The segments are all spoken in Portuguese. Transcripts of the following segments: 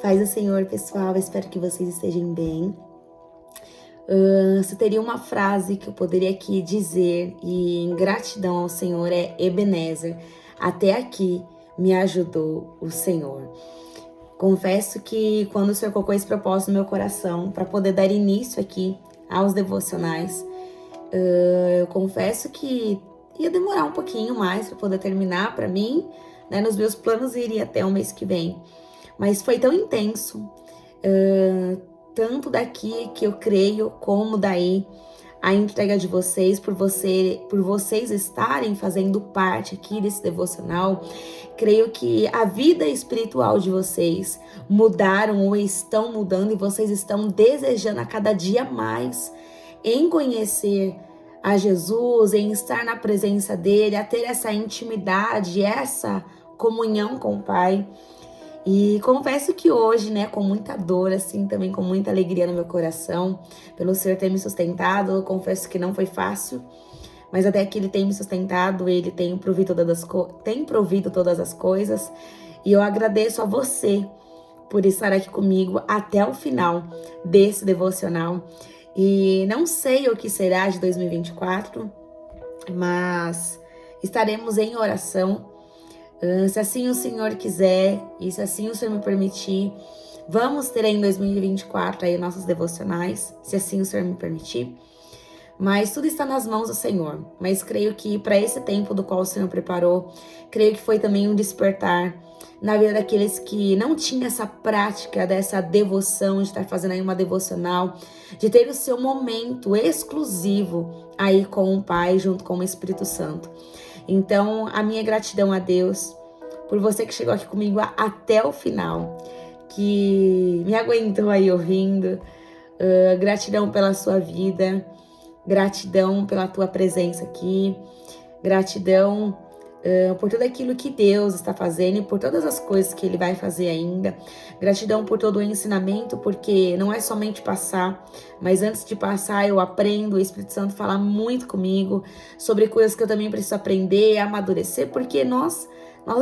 Paz do Senhor, pessoal, espero que vocês estejam bem. Se teria uma frase que eu poderia aqui dizer, e em gratidão ao Senhor, é Ebenezer. Até aqui me ajudou o Senhor. Confesso que quando o Senhor colocou esse propósito no meu coração, para poder dar início aqui aos devocionais, eu confesso que ia demorar um pouquinho mais para poder terminar para mim, né? Nos meus planos iria até o mês que vem. Mas foi tão intenso, tanto daqui que eu creio, como daí a entrega de vocês, por vocês estarem fazendo parte aqui desse devocional. Creio que a vida espiritual de vocês mudaram ou estão mudando e vocês estão desejando a cada dia mais em conhecer a Jesus, em estar na presença dele, a ter essa intimidade, essa comunhão com o Pai. E confesso que hoje, né, com muita dor, assim, também com muita alegria no meu coração, pelo Senhor ter me sustentado, eu confesso que não foi fácil, mas até que Ele tem me sustentado, Ele tem provido todas as coisas, e eu agradeço a você por estar aqui comigo até o final desse devocional. E não sei o que será de 2024, mas estaremos em oração. Se assim o Senhor quiser e se assim o Senhor me permitir, vamos ter aí em 2024 aí nossos devocionais, se assim o Senhor me permitir. Mas tudo está nas mãos do Senhor. Mas creio que para esse tempo do qual o Senhor preparou, creio que foi também um despertar na vida daqueles que não tinham essa prática dessa devoção, de estar fazendo aí uma devocional, de ter o seu momento exclusivo aí com o Pai, junto com o Espírito Santo. Então, a minha gratidão a Deus por você que chegou aqui comigo até o final, que me aguentou aí ouvindo. Gratidão pela sua vida, gratidão pela tua presença aqui, gratidão por tudo aquilo que Deus está fazendo e por todas as coisas que Ele vai fazer ainda. Gratidão por todo o ensinamento, porque não é somente passar, mas antes de passar eu aprendo, o Espírito Santo fala muito comigo sobre coisas que eu também preciso aprender, amadurecer, porque nós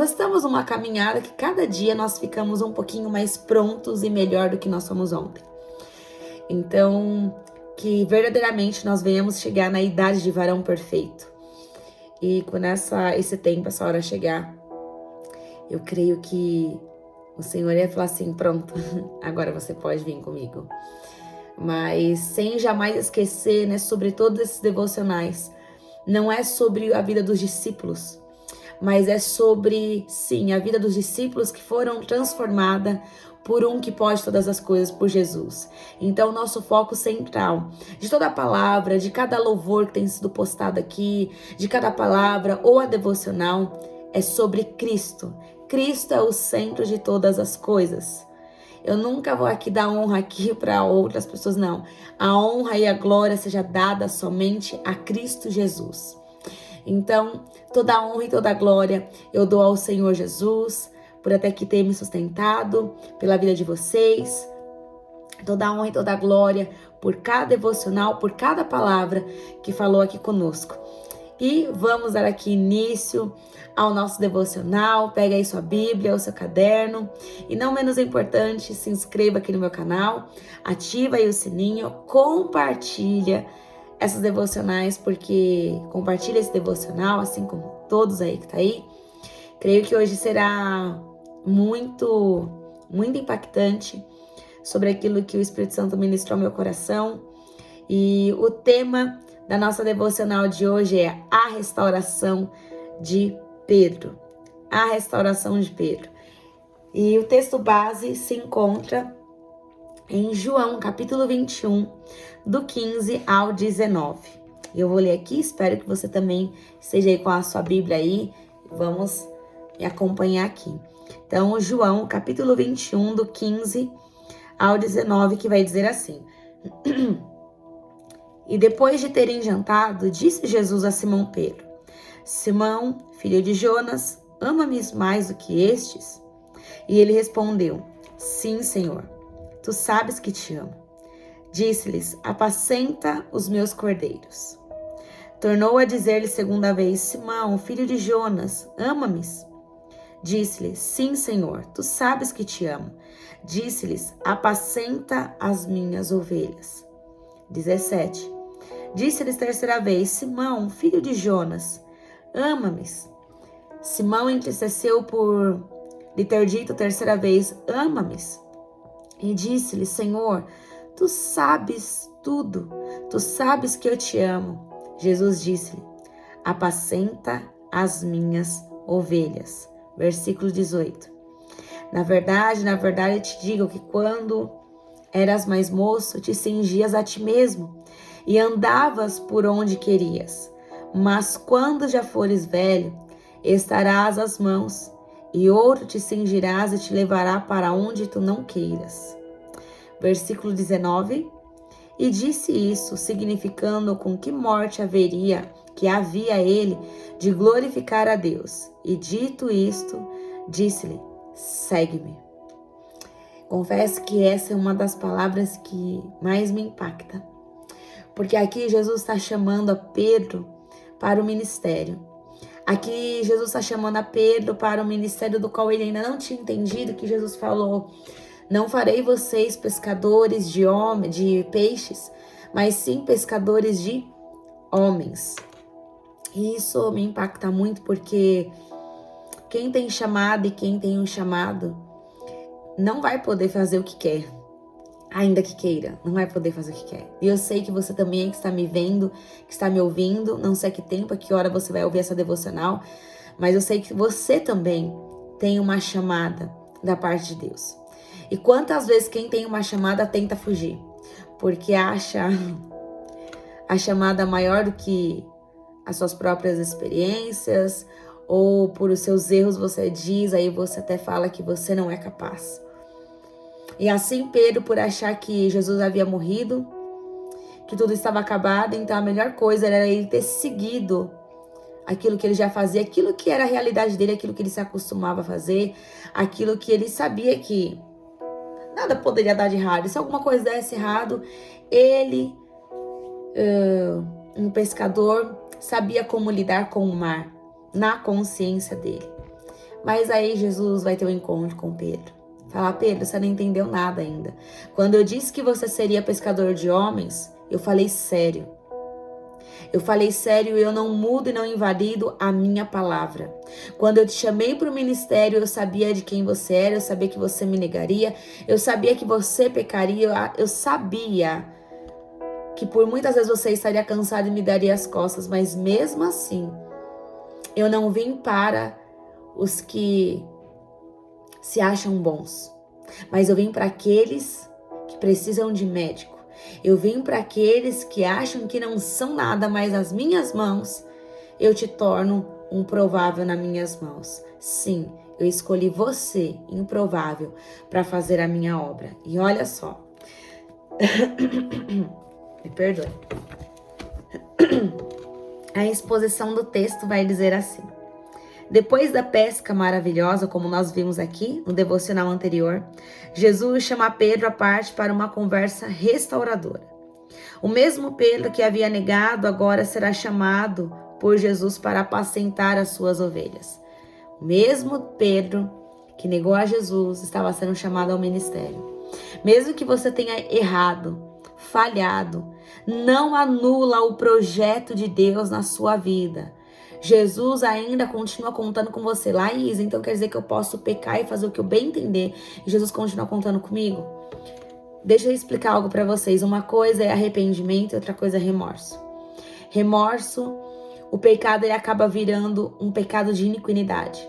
estamos numa caminhada que cada dia nós ficamos um pouquinho mais prontos e melhor do que nós somos ontem. Então, que verdadeiramente nós venhamos chegar na idade de varão perfeito. E quando esse tempo, essa hora chegar, eu creio que o Senhor ia falar assim, pronto, agora você pode vir comigo. Mas sem jamais esquecer, né, sobre todos esses devocionais, não é sobre a vida dos discípulos, mas é sobre, sim, a vida dos discípulos que foram transformadas por um que pode todas as coisas, por Jesus. Então, nosso foco central de toda a palavra, de cada louvor que tem sido postado aqui, de cada palavra ou a devocional, é sobre Cristo. Cristo é o centro de todas as coisas. Eu nunca vou aqui dar honra aqui para outras pessoas, não. A honra e a glória seja dada somente a Cristo Jesus. Então, toda a honra e toda a glória eu dou ao Senhor Jesus, por até que ter me sustentado, pela vida de vocês. Toda a honra e toda a glória por cada devocional, por cada palavra que falou aqui conosco. E vamos dar aqui início ao nosso devocional. Pega aí sua Bíblia, o seu caderno. E não menos importante, se inscreva aqui no meu canal, ativa aí o sininho, compartilha essas devocionais, porque compartilha esse devocional, assim como todos aí que tá aí. Creio que hoje será muito impactante sobre aquilo que o Espírito Santo ministrou ao meu coração. E o tema da nossa devocional de hoje é a restauração de Pedro. A restauração de Pedro. E o texto base se encontra em João, capítulo 21, do 15 ao 19. Eu vou ler aqui, espero que você também esteja aí com a sua Bíblia aí. Vamos me acompanhar aqui. Então, João, capítulo 21, do 15 ao 19, que vai dizer assim. E depois de terem jantado, disse Jesus a Simão Pedro: Simão, filho de Jonas, ama-me mais do que estes? E ele respondeu: Sim, Senhor, tu sabes que te amo. Disse-lhes: Apacenta os meus cordeiros. Tornou a dizer-lhe segunda vez: Simão, filho de Jonas, ama-me? Disse-lhe: Sim, Senhor, tu sabes que te amo. Disse-lhes: Apacenta as minhas ovelhas. 17. Disse-lhes terceira vez: Simão, filho de Jonas, ama-me? Simão entristeceu por lhe ter dito terceira vez: Ama-me? E disse-lhe: Senhor, tu sabes tudo, tu sabes que eu te amo. Jesus disse-lhe: Apacenta as minhas ovelhas. Versículo 18. Na verdade, eu te digo que quando eras mais moço, te cingias a ti mesmo e andavas por onde querias. Mas quando já fores velho, estarás às mãos, e outro te cingirás e te levará para onde tu não queiras. Versículo 19. E disse isso, significando com que morte que havia ele de glorificar a Deus. E dito isto, disse-lhe: segue-me. Confesso que essa é uma das palavras que mais me impacta. Porque aqui Jesus está chamando a Pedro para o ministério. Aqui Jesus está chamando a Pedro para o ministério do qual ele ainda não tinha entendido, que Jesus falou: não farei vocês pescadores de peixes, mas sim pescadores de homens. E isso me impacta muito, porque quem tem chamado e quem tem um chamado não vai poder fazer o que quer, ainda que queira, não vai poder fazer o que quer. E eu sei que você também, que está me vendo, que está me ouvindo, não sei a que tempo, a que hora você vai ouvir essa devocional, mas eu sei que você também tem uma chamada da parte de Deus. E quantas vezes quem tem uma chamada tenta fugir, porque acha a chamada maior do que as suas próprias experiências, ou por os seus erros você diz, aí você até fala que você não é capaz. E assim Pedro, por achar que Jesus havia morrido, que tudo estava acabado, então a melhor coisa era ele ter seguido aquilo que ele já fazia, aquilo que era a realidade dele, aquilo que ele se acostumava a fazer, aquilo que ele sabia que nada poderia dar de errado. E se alguma coisa desse errado, ele, um pescador, sabia como lidar com o mar, na consciência dele. Mas aí Jesus vai ter um encontro com Pedro. Falar: Pedro, você não entendeu nada ainda. Quando eu disse que você seria pescador de homens, eu falei sério. Eu falei sério e eu não mudo e não invalido a minha palavra. Quando eu te chamei para o ministério, eu sabia de quem você era, eu sabia que você me negaria, eu sabia que você pecaria, eu sabia que por muitas vezes você estaria cansado e me daria as costas, mas mesmo assim, eu não vim para os que se acham bons, mas eu vim para aqueles que precisam de médico. Eu vim para aqueles que acham que não são nada, mas as minhas mãos, eu te torno um provável nas minhas mãos. Sim, eu escolhi você, improvável, para fazer a minha obra. E olha só, me perdoe. A exposição do texto vai dizer assim: depois da pesca maravilhosa, como nós vimos aqui no devocional anterior, Jesus chama Pedro à parte para uma conversa restauradora. O mesmo Pedro que havia negado agora será chamado por Jesus para apacentar as suas ovelhas. O mesmo Pedro que negou a Jesus estava sendo chamado ao ministério. Mesmo que você tenha errado, falhado, não anula o projeto de Deus na sua vida. Jesus ainda continua contando com você. Laís, então quer dizer que eu posso pecar e fazer o que eu bem entender e Jesus continua contando comigo? Deixa eu explicar algo para vocês. Uma coisa é arrependimento e outra coisa é remorso. Remorso, o pecado ele acaba virando um pecado de iniquidade.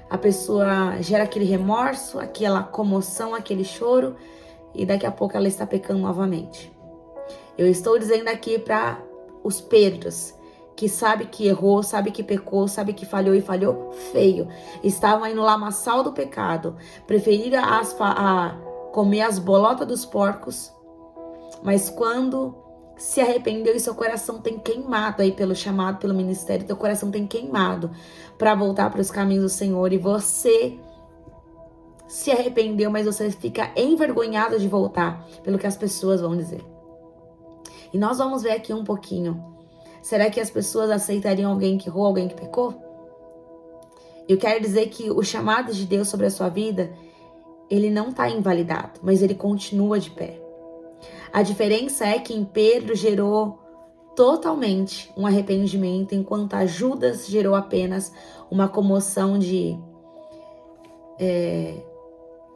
A pessoa gera aquele remorso, aquela comoção, aquele choro, e daqui a pouco ela está pecando novamente. Eu estou dizendo aqui para os Pedros, que sabe que errou, sabe que pecou, sabe que falhou e falhou feio. Estavam aí no lamaçal do pecado, preferiram comer as bolotas dos porcos, mas quando se arrependeu e seu coração tem queimado aí pelo chamado, pelo ministério, teu coração tem queimado para voltar para os caminhos do Senhor, e você se arrependeu, mas você fica envergonhado de voltar pelo que as pessoas vão dizer. E nós vamos ver aqui um pouquinho. Será que as pessoas aceitariam alguém que errou, alguém que pecou? Eu quero dizer que o chamado de Deus sobre a sua vida, ele não está invalidado, mas ele continua de pé. A diferença é que em Pedro gerou totalmente um arrependimento, enquanto a Judas gerou apenas uma comoção de...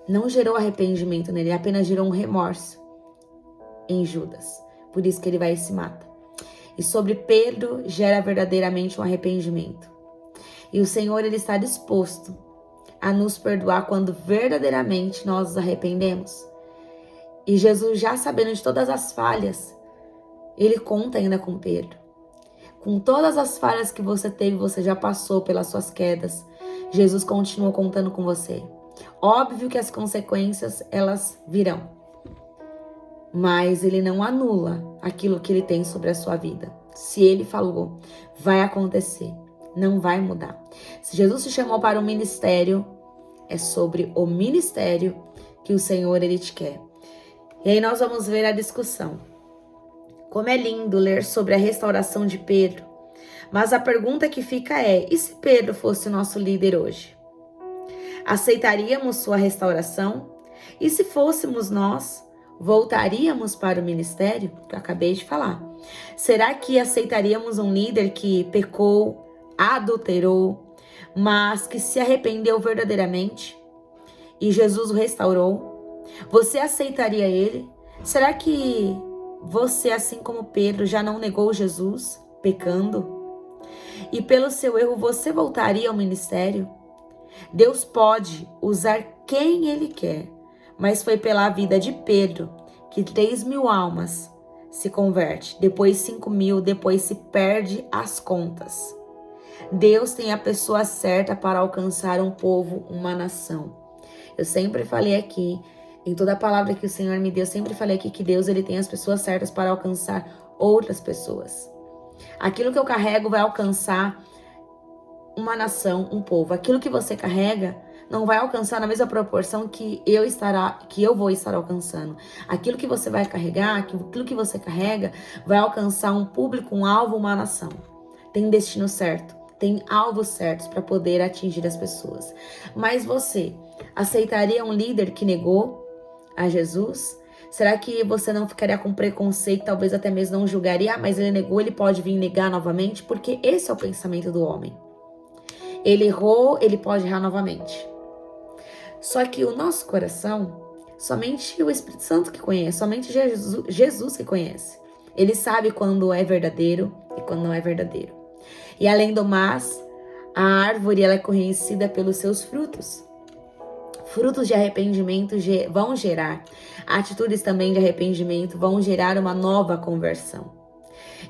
não gerou arrependimento nele, apenas gerou um remorso em Judas. Por isso que ele vai e se mata. E sobre Pedro gera verdadeiramente um arrependimento. E o Senhor, ele está disposto a nos perdoar quando verdadeiramente nós nos arrependemos. E Jesus, já sabendo de todas as falhas, ele conta ainda com Pedro. Com todas as falhas que você teve, você já passou pelas suas quedas. Jesus continua contando com você. Óbvio que as consequências, elas virão. Mas ele não anula aquilo que ele tem sobre a sua vida. Se ele falou, vai acontecer. Não vai mudar. Se Jesus te chamou para o ministério, é sobre o ministério que o Senhor, ele te quer. E aí nós vamos ver a discussão. Como é lindo ler sobre a restauração de Pedro. Mas a pergunta que fica é, e se Pedro fosse o nosso líder hoje? Aceitaríamos sua restauração? E se fôssemos nós, voltaríamos para o ministério? Que eu acabei de falar. Será que aceitaríamos um líder que pecou, adulterou, mas que se arrependeu verdadeiramente e Jesus o restaurou? Você aceitaria ele? Será que você, assim como Pedro, já não negou Jesus, pecando? E pelo seu erro você voltaria ao ministério? Deus pode usar quem Ele quer, mas foi pela vida de Pedro que 3.000 almas se converte, depois 5.000, depois se perde as contas. Deus tem a pessoa certa para alcançar um povo, uma nação. Eu sempre falei aqui, em toda a palavra que o Senhor me deu, eu sempre falei aqui que Deus, ele tem as pessoas certas para alcançar outras pessoas. Aquilo que eu carrego vai alcançar uma nação, um povo. Aquilo que você carrega não vai alcançar na mesma proporção que eu vou estar alcançando. Aquilo que você vai carregar, aquilo que você carrega, vai alcançar um público, um alvo, uma nação. Tem destino certo, tem alvos certos para poder atingir as pessoas. Mas você aceitaria um líder que negou a Jesus? Será que você não ficaria com preconceito, talvez até mesmo não julgaria? Ah, mas ele negou, ele pode vir negar novamente? Porque esse é o pensamento do homem. Ele errou, ele pode errar novamente. Só que o nosso coração, somente o Espírito Santo que conhece, somente Jesus que conhece. Ele sabe quando é verdadeiro e quando não é verdadeiro. E além do mais, a árvore ela é conhecida pelos seus frutos. Frutos de arrependimento vão gerar, atitudes também de arrependimento vão gerar uma nova conversão.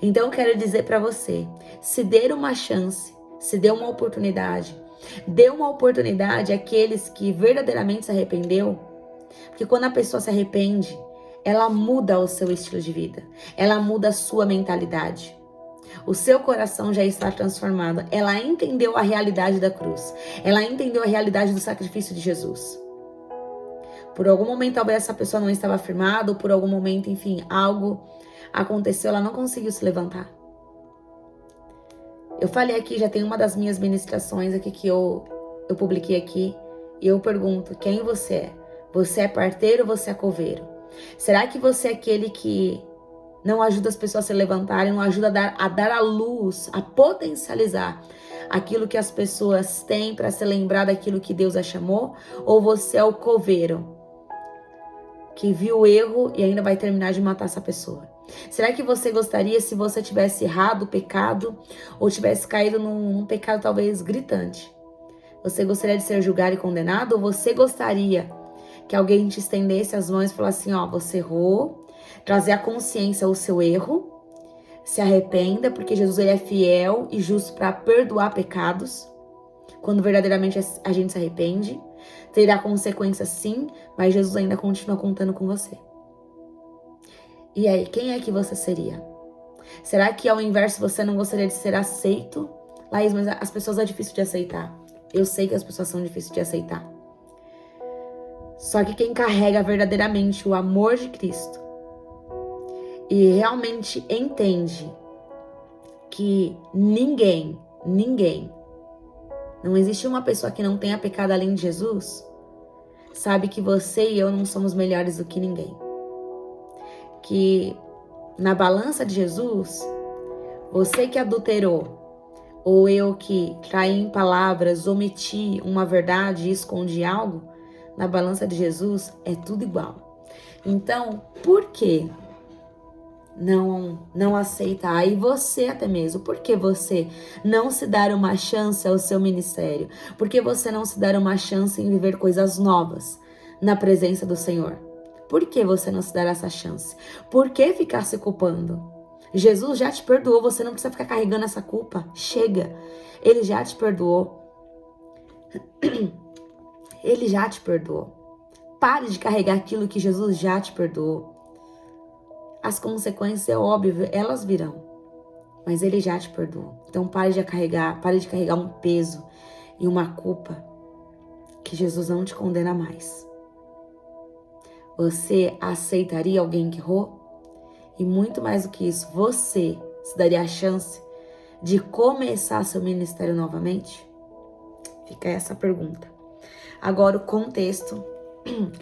Então eu quero dizer para você, se der uma chance, se dê uma oportunidade, dê uma oportunidade àqueles que verdadeiramente se arrependeu, porque quando a pessoa se arrepende, ela muda o seu estilo de vida, ela muda a sua mentalidade. O seu coração já está transformado. Ela entendeu a realidade da cruz. Ela entendeu a realidade do sacrifício de Jesus. Por algum momento, talvez essa pessoa não estava firmada, ou por algum momento, enfim, algo aconteceu, ela não conseguiu se levantar. Eu falei aqui, já tem uma das minhas ministrações aqui que eu publiquei aqui, e eu pergunto, quem você é? Você é parteiro ou você é coveiro? Será que você é aquele que não ajuda as pessoas a se levantarem, não ajuda a dar a luz, a potencializar aquilo que as pessoas têm para se lembrar daquilo que Deus a chamou? Ou você é o coveiro, que viu o erro e ainda vai terminar de matar essa pessoa? Será que você gostaria, se você tivesse errado, pecado, ou tivesse caído num pecado talvez gritante? Você gostaria de ser julgado e condenado? Ou você gostaria que alguém te estendesse as mãos e falasse assim, ó, você errou, trazer à consciência o seu erro, se arrependa, porque Jesus ele é fiel e justo para perdoar pecados, quando verdadeiramente a gente se arrepende, terá consequências sim, mas Jesus ainda continua contando com você. E aí, quem é que você seria? Será que ao inverso você não gostaria de ser aceito? Laís, mas as pessoas é difícil de aceitar. Eu sei que as pessoas são difíceis de aceitar. Só que quem carrega verdadeiramente o amor de Cristo e realmente entende que ninguém Não existe uma pessoa que não tenha pecado além de Jesus. Sabe que você e eu não somos melhores do que ninguém. Que na balança de Jesus, você que adulterou, ou eu que traí em palavras, omiti uma verdade e escondi algo, na balança de Jesus é tudo igual. Então, por que não aceitar? E você até mesmo, por que você não se dar uma chance ao seu ministério? Por que você não se dar uma chance em viver coisas novas na presença do Senhor? Por que você não se dar essa chance? Por que ficar se culpando? Jesus já te perdoou, você não precisa ficar carregando essa culpa. Chega, Ele já te perdoou. Ele já te perdoou. Pare de carregar aquilo que Jesus já te perdoou. As consequências, é óbvio, elas virão. Mas Ele já te perdoou. Então pare de carregar um peso e uma culpa que Jesus não te condena mais. Você aceitaria alguém que errou? E muito mais do que isso, você se daria a chance de começar seu ministério novamente? Fica essa pergunta. Agora o contexto,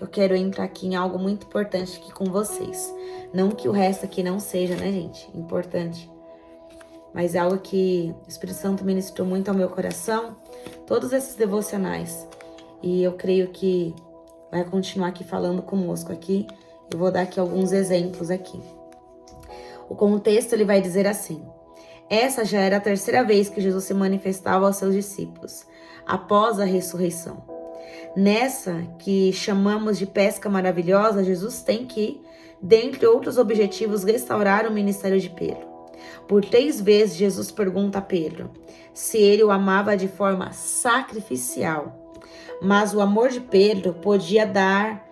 eu quero entrar aqui em algo muito importante aqui com vocês. Não que o resto aqui não seja, né, gente? Importante. Mas é algo que o Espírito Santo ministrou muito ao meu coração. Todos esses devocionais. E eu creio que vai continuar aqui falando conosco aqui. Eu vou dar aqui alguns exemplos aqui. O contexto, ele vai dizer assim: essa já era a terceira vez que Jesus se manifestava aos seus discípulos, após a ressurreição. Nessa que chamamos de pesca maravilhosa, Jesus tem que, dentre outros objetivos, restaurar o ministério de Pedro. Por 3 vezes, Jesus pergunta a Pedro se ele o amava de forma sacrificial. Mas o amor que Pedro podia dar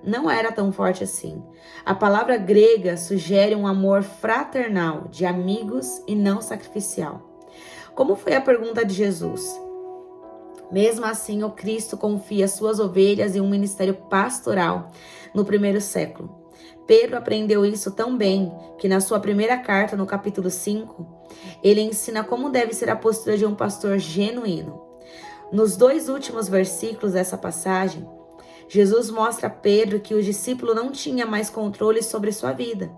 não era tão forte assim. A palavra grega sugere um amor fraternal, de amigos e não sacrificial. Como foi a pergunta de Jesus? Mesmo assim, o Cristo confia suas ovelhas em um ministério pastoral no primeiro século. Pedro aprendeu isso tão bem que na sua primeira carta, no capítulo 5, ele ensina como deve ser a postura de um pastor genuíno. Nos 2 últimos versículos dessa passagem, Jesus mostra a Pedro que o discípulo não tinha mais controle sobre sua vida.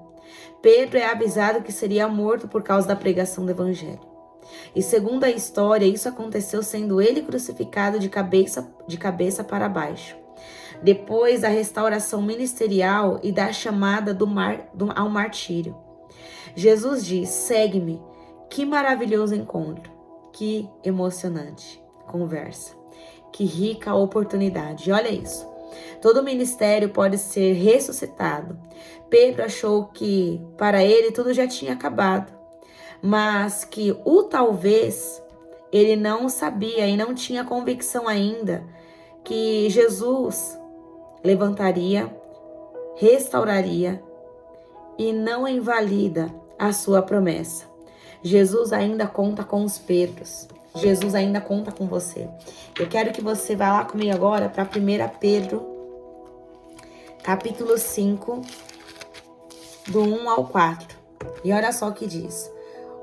Pedro é avisado que seria morto por causa da pregação do evangelho. E segundo a história, isso aconteceu sendo ele crucificado de cabeça para baixo. Depois da restauração ministerial e da chamada ao martírio. Jesus diz: segue-me. Que maravilhoso encontro. Que emocionante conversa. Que rica oportunidade. Olha isso. Todo ministério pode ser ressuscitado. Pedro achou que para ele tudo já tinha acabado, mas que talvez ele não sabia e não tinha convicção ainda que Jesus levantaria, restauraria e não invalida a sua promessa. Jesus ainda conta com os Pedros. Jesus ainda conta com você. Eu quero que você vá lá comigo agora para 1 Pedro, capítulo 5, do 1 ao 4. E olha só o que diz: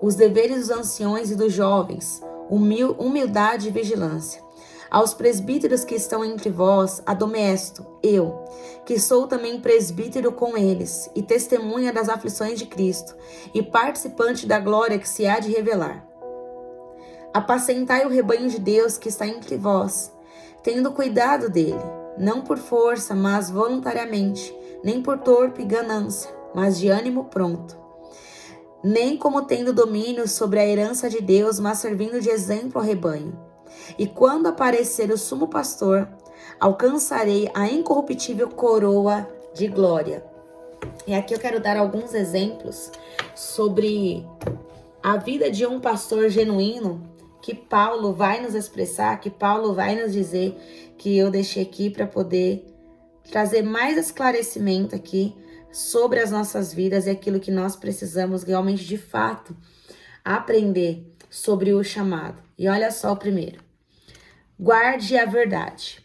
os deveres dos anciões e dos jovens, humildade e vigilância. Aos presbíteros que estão entre vós, admoesto, eu, que sou também presbítero com eles, e testemunha das aflições de Cristo, e participante da glória que se há de revelar. Apacentai o rebanho de Deus que está entre vós, tendo cuidado dele, não por força, mas voluntariamente, nem por torpe ganância, mas de ânimo pronto. Nem como tendo domínio sobre a herança de Deus, mas servindo de exemplo ao rebanho. E quando aparecer o sumo pastor, alcançarei a incorruptível coroa de glória. E aqui eu quero dar alguns exemplos sobre a vida de um pastor genuíno que Paulo vai nos expressar, que Paulo vai nos dizer, que eu deixei aqui para poder trazer mais esclarecimento aqui sobre as nossas vidas e aquilo que nós precisamos realmente, de fato, aprender sobre o chamado. E olha só o primeiro. Guarde a verdade.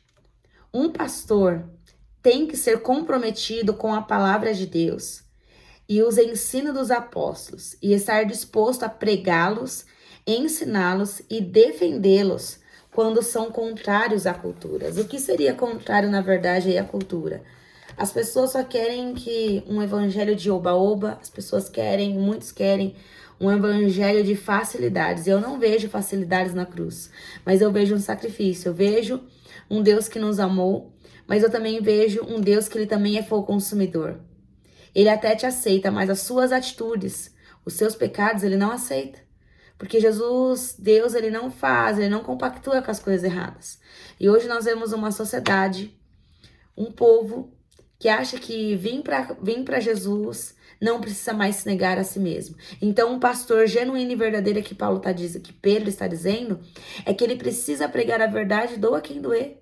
Um pastor tem que ser comprometido com a palavra de Deus e os ensinos dos apóstolos, e estar disposto a pregá-los, ensiná-los e defendê-los quando são contrários a culturas. O que seria contrário, na verdade, à cultura? As pessoas só querem que um evangelho de oba-oba, muitos querem um evangelho de facilidades. Eu não vejo facilidades na cruz, mas eu vejo um sacrifício. Eu vejo um Deus que nos amou, mas eu também vejo um Deus que ele também é fogo consumidor. Ele até te aceita, mas as suas atitudes, os seus pecados, ele não aceita. Porque Jesus, Deus, ele não compactua com as coisas erradas. E hoje nós vemos uma sociedade, um povo que acha que vir para Jesus não precisa mais se negar a si mesmo. Então, um pastor genuíno e verdadeiro que que Pedro está dizendo, é que ele precisa pregar a verdade, doa quem doer.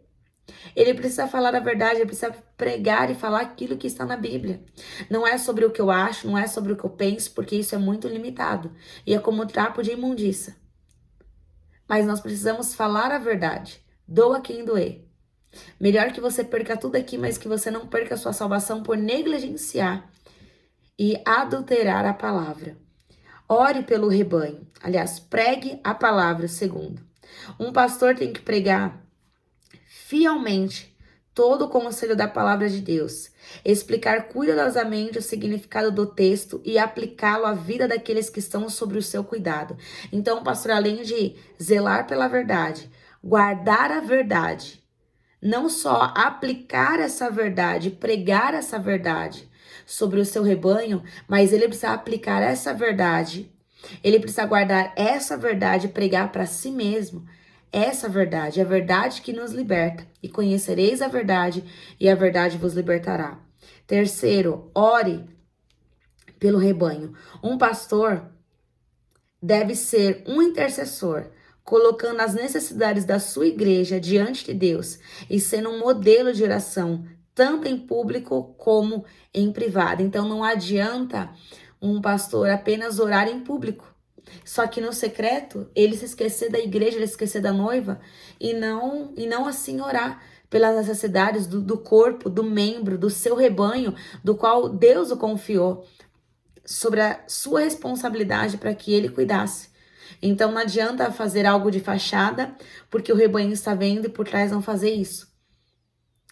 Ele precisa falar a verdade, ele precisa pregar e falar aquilo que está na Bíblia. Não é sobre o que eu acho, não é sobre o que eu penso, porque isso é muito limitado. E é como trapo de imundícia. Mas nós precisamos falar a verdade, doa quem doer. Melhor que você perca tudo aqui, mas que você não perca a sua salvação por negligenciar e adulterar a palavra. Ore pelo rebanho. Aliás, pregue a palavra, segundo. Um pastor tem que pregar fielmente todo o conselho da palavra de Deus, explicar cuidadosamente o significado do texto e aplicá-lo à vida daqueles que estão sob o seu cuidado. Então, pastor, além de zelar pela verdade, guardar a verdade, não só aplicar essa verdade, pregar essa verdade sobre o seu rebanho, mas ele precisa aplicar essa verdade, ele precisa guardar essa verdade e pregar para si mesmo essa verdade, é a verdade que nos liberta. E conhecereis a verdade, e a verdade vos libertará. Terceiro, ore pelo rebanho. Um pastor deve ser um intercessor, colocando as necessidades da sua igreja diante de Deus e sendo um modelo de oração, tanto em público como em privado. Então não adianta um pastor apenas orar em público. Só que no secreto, ele se esquecer da igreja, ele se esquecer da noiva e não assim orar pelas necessidades do corpo, do membro, do seu rebanho, do qual Deus o confiou, sobre a sua responsabilidade para que ele cuidasse. Então não adianta fazer algo de fachada, porque o rebanho está vendo e por trás não fazer isso.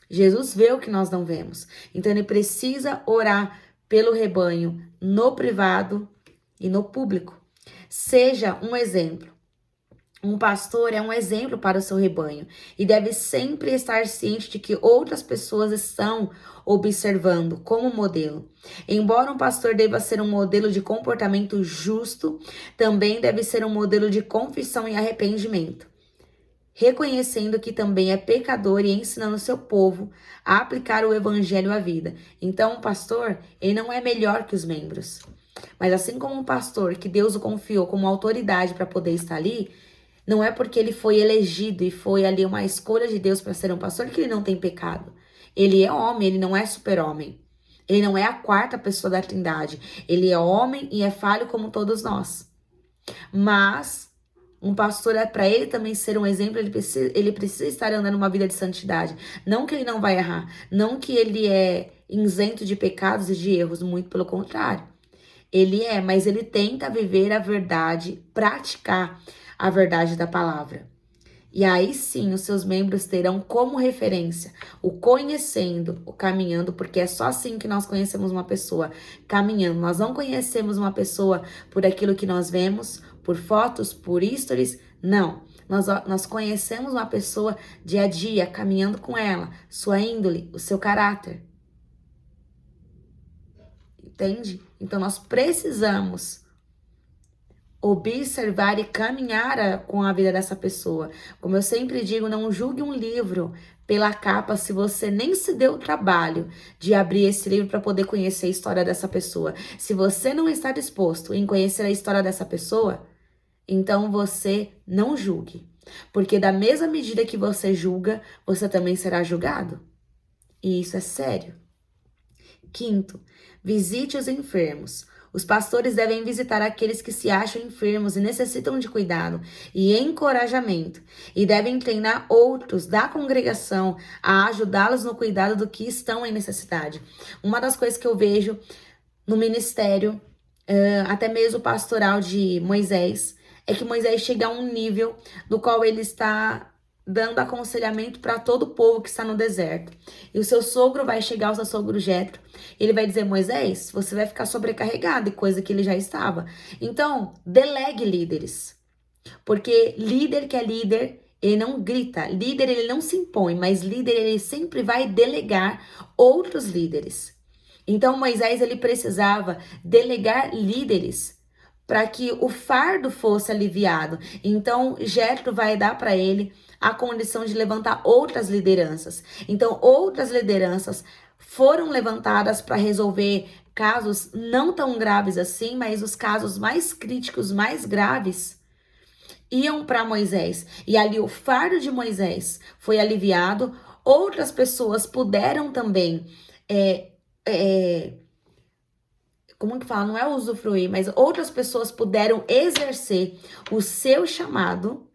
Jesus vê o que nós não vemos. Então ele precisa orar pelo rebanho no privado e no público. Seja um exemplo. Um pastor é um exemplo para o seu rebanho e deve sempre estar ciente de que outras pessoas estão observando como modelo. Embora um pastor deva ser um modelo de comportamento justo, também deve ser um modelo de confissão e arrependimento, reconhecendo que também é pecador e ensinando seu povo a aplicar o evangelho à vida. Então, um pastor, ele não é melhor que os membros. Mas assim como um pastor que Deus o confiou como autoridade para poder estar ali, não é porque ele foi elegido e foi ali uma escolha de Deus para ser um pastor que ele não tem pecado. Ele é homem, ele não é super-homem. Ele não é a quarta pessoa da Trindade. Ele é homem e é falho como todos nós. Mas um pastor, para ele também ser um exemplo, ele precisa estar andando uma vida de santidade. Não que ele não vai errar, não que ele é isento de pecados e de erros, muito pelo contrário. Mas ele tenta viver a verdade, praticar a verdade da palavra. E aí sim, os seus membros terão como referência o conhecendo, o caminhando, porque é só assim que nós conhecemos uma pessoa, caminhando. Nós não conhecemos uma pessoa por aquilo que nós vemos, por fotos, por stories, não. Nós conhecemos uma pessoa dia a dia, caminhando com ela, sua índole, o seu caráter. Entende? Então, nós precisamos observar e caminhar com a vida dessa pessoa. Como eu sempre digo, não julgue um livro pela capa se você nem se deu o trabalho de abrir esse livro para poder conhecer a história dessa pessoa. Se você não está disposto em conhecer a história dessa pessoa, então você não julgue. Porque da mesma medida que você julga, você também será julgado. E isso é sério. Quinto, visite os enfermos. Os pastores devem visitar aqueles que se acham enfermos e necessitam de cuidado e encorajamento, e devem treinar outros da congregação a ajudá-los no cuidado do que estão em necessidade. Uma das coisas que eu vejo no ministério, até mesmo pastoral de Moisés, é que Moisés chega a um nível do qual ele está dando aconselhamento para todo o povo que está no deserto. E o seu sogro vai chegar, o seu sogro Jetro, ele vai dizer: Moisés, você vai ficar sobrecarregado, e coisa que ele já estava. Então, delegue líderes. Porque líder que é líder, ele não grita. Líder, ele não se impõe, mas líder, ele sempre vai delegar outros líderes. Então, Moisés, ele precisava delegar líderes para que o fardo fosse aliviado. Então, Jetro vai dar para ele a condição de levantar outras lideranças. Então, outras lideranças foram levantadas para resolver casos não tão graves assim, mas os casos mais críticos, mais graves, iam para Moisés. E ali o fardo de Moisés foi aliviado. Outras pessoas puderam também, como que fala? Não é usufruir, mas outras pessoas puderam exercer o seu chamado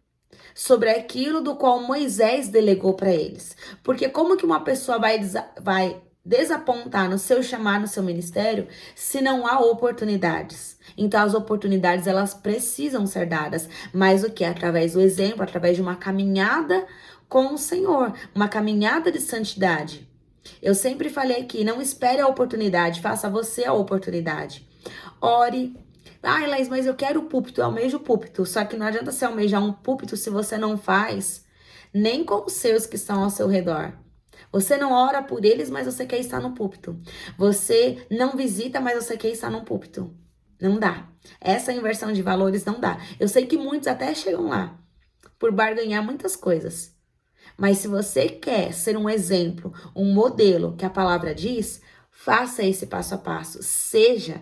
sobre aquilo do qual Moisés delegou para eles. Porque como que uma pessoa vai desapontar no seu chamado, no seu ministério, se não há oportunidades? Então as oportunidades, elas precisam ser dadas, mas o que? Através do exemplo, através de uma caminhada com o Senhor, uma caminhada de santidade. Eu sempre falei aqui, não espere a oportunidade, faça você a oportunidade. Ore. Ai, Laís, mas eu quero o púlpito, eu almejo o púlpito. Só que não adianta você almejar um púlpito se você não faz nem com os seus que estão ao seu redor. Você não ora por eles, mas você quer estar no púlpito. Você não visita, mas você quer estar no púlpito. Não dá. Essa inversão de valores não dá. Eu sei que muitos até chegam lá por barganhar muitas coisas. Mas se você quer ser um exemplo, um modelo que a palavra diz, faça esse passo a passo. Seja,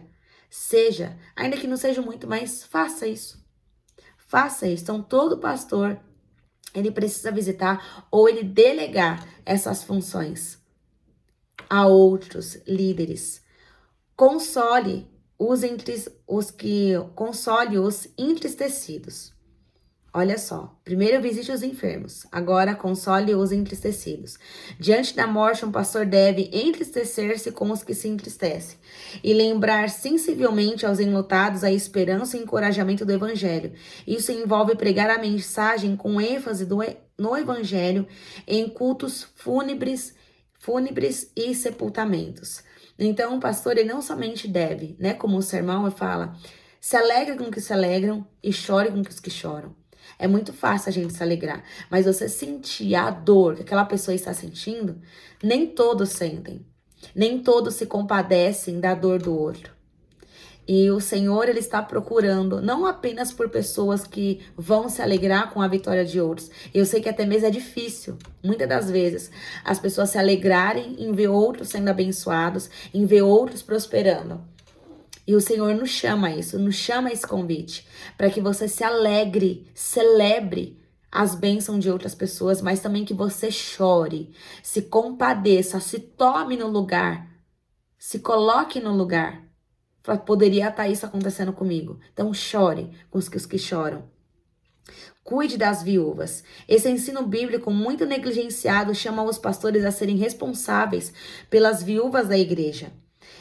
ainda que não seja muito, mas faça isso. Faça isso. Então, todo pastor, ele precisa visitar ou ele delegar essas funções a outros líderes. Console os entristecidos. Olha só, primeiro visite os enfermos, agora console os entristecidos. Diante da morte, um pastor deve entristecer-se com os que se entristecem e lembrar sensivelmente aos enlutados a esperança e encorajamento do evangelho. Isso envolve pregar a mensagem com ênfase no evangelho em cultos fúnebres e sepultamentos. Então, o pastor, ele não somente deve, né, como o sermão fala, se alegre com os que se alegram e chore com os que choram. É muito fácil a gente se alegrar, mas você sentir a dor que aquela pessoa está sentindo, nem todos sentem. Nem todos se compadecem da dor do outro. E o Senhor, ele está procurando, não apenas por pessoas que vão se alegrar com a vitória de outros. Eu sei que até mesmo é difícil, muitas das vezes, as pessoas se alegrarem em ver outros sendo abençoados, em ver outros prosperando. E o Senhor nos chama a isso, nos chama a esse convite, para que você se alegre, celebre as bênçãos de outras pessoas, mas também que você chore, se compadeça, se tome no lugar, se coloque no lugar. Poderia estar isso acontecendo comigo. Então chore com os que choram. Cuide das viúvas. Esse ensino bíblico muito negligenciado chama os pastores a serem responsáveis pelas viúvas da igreja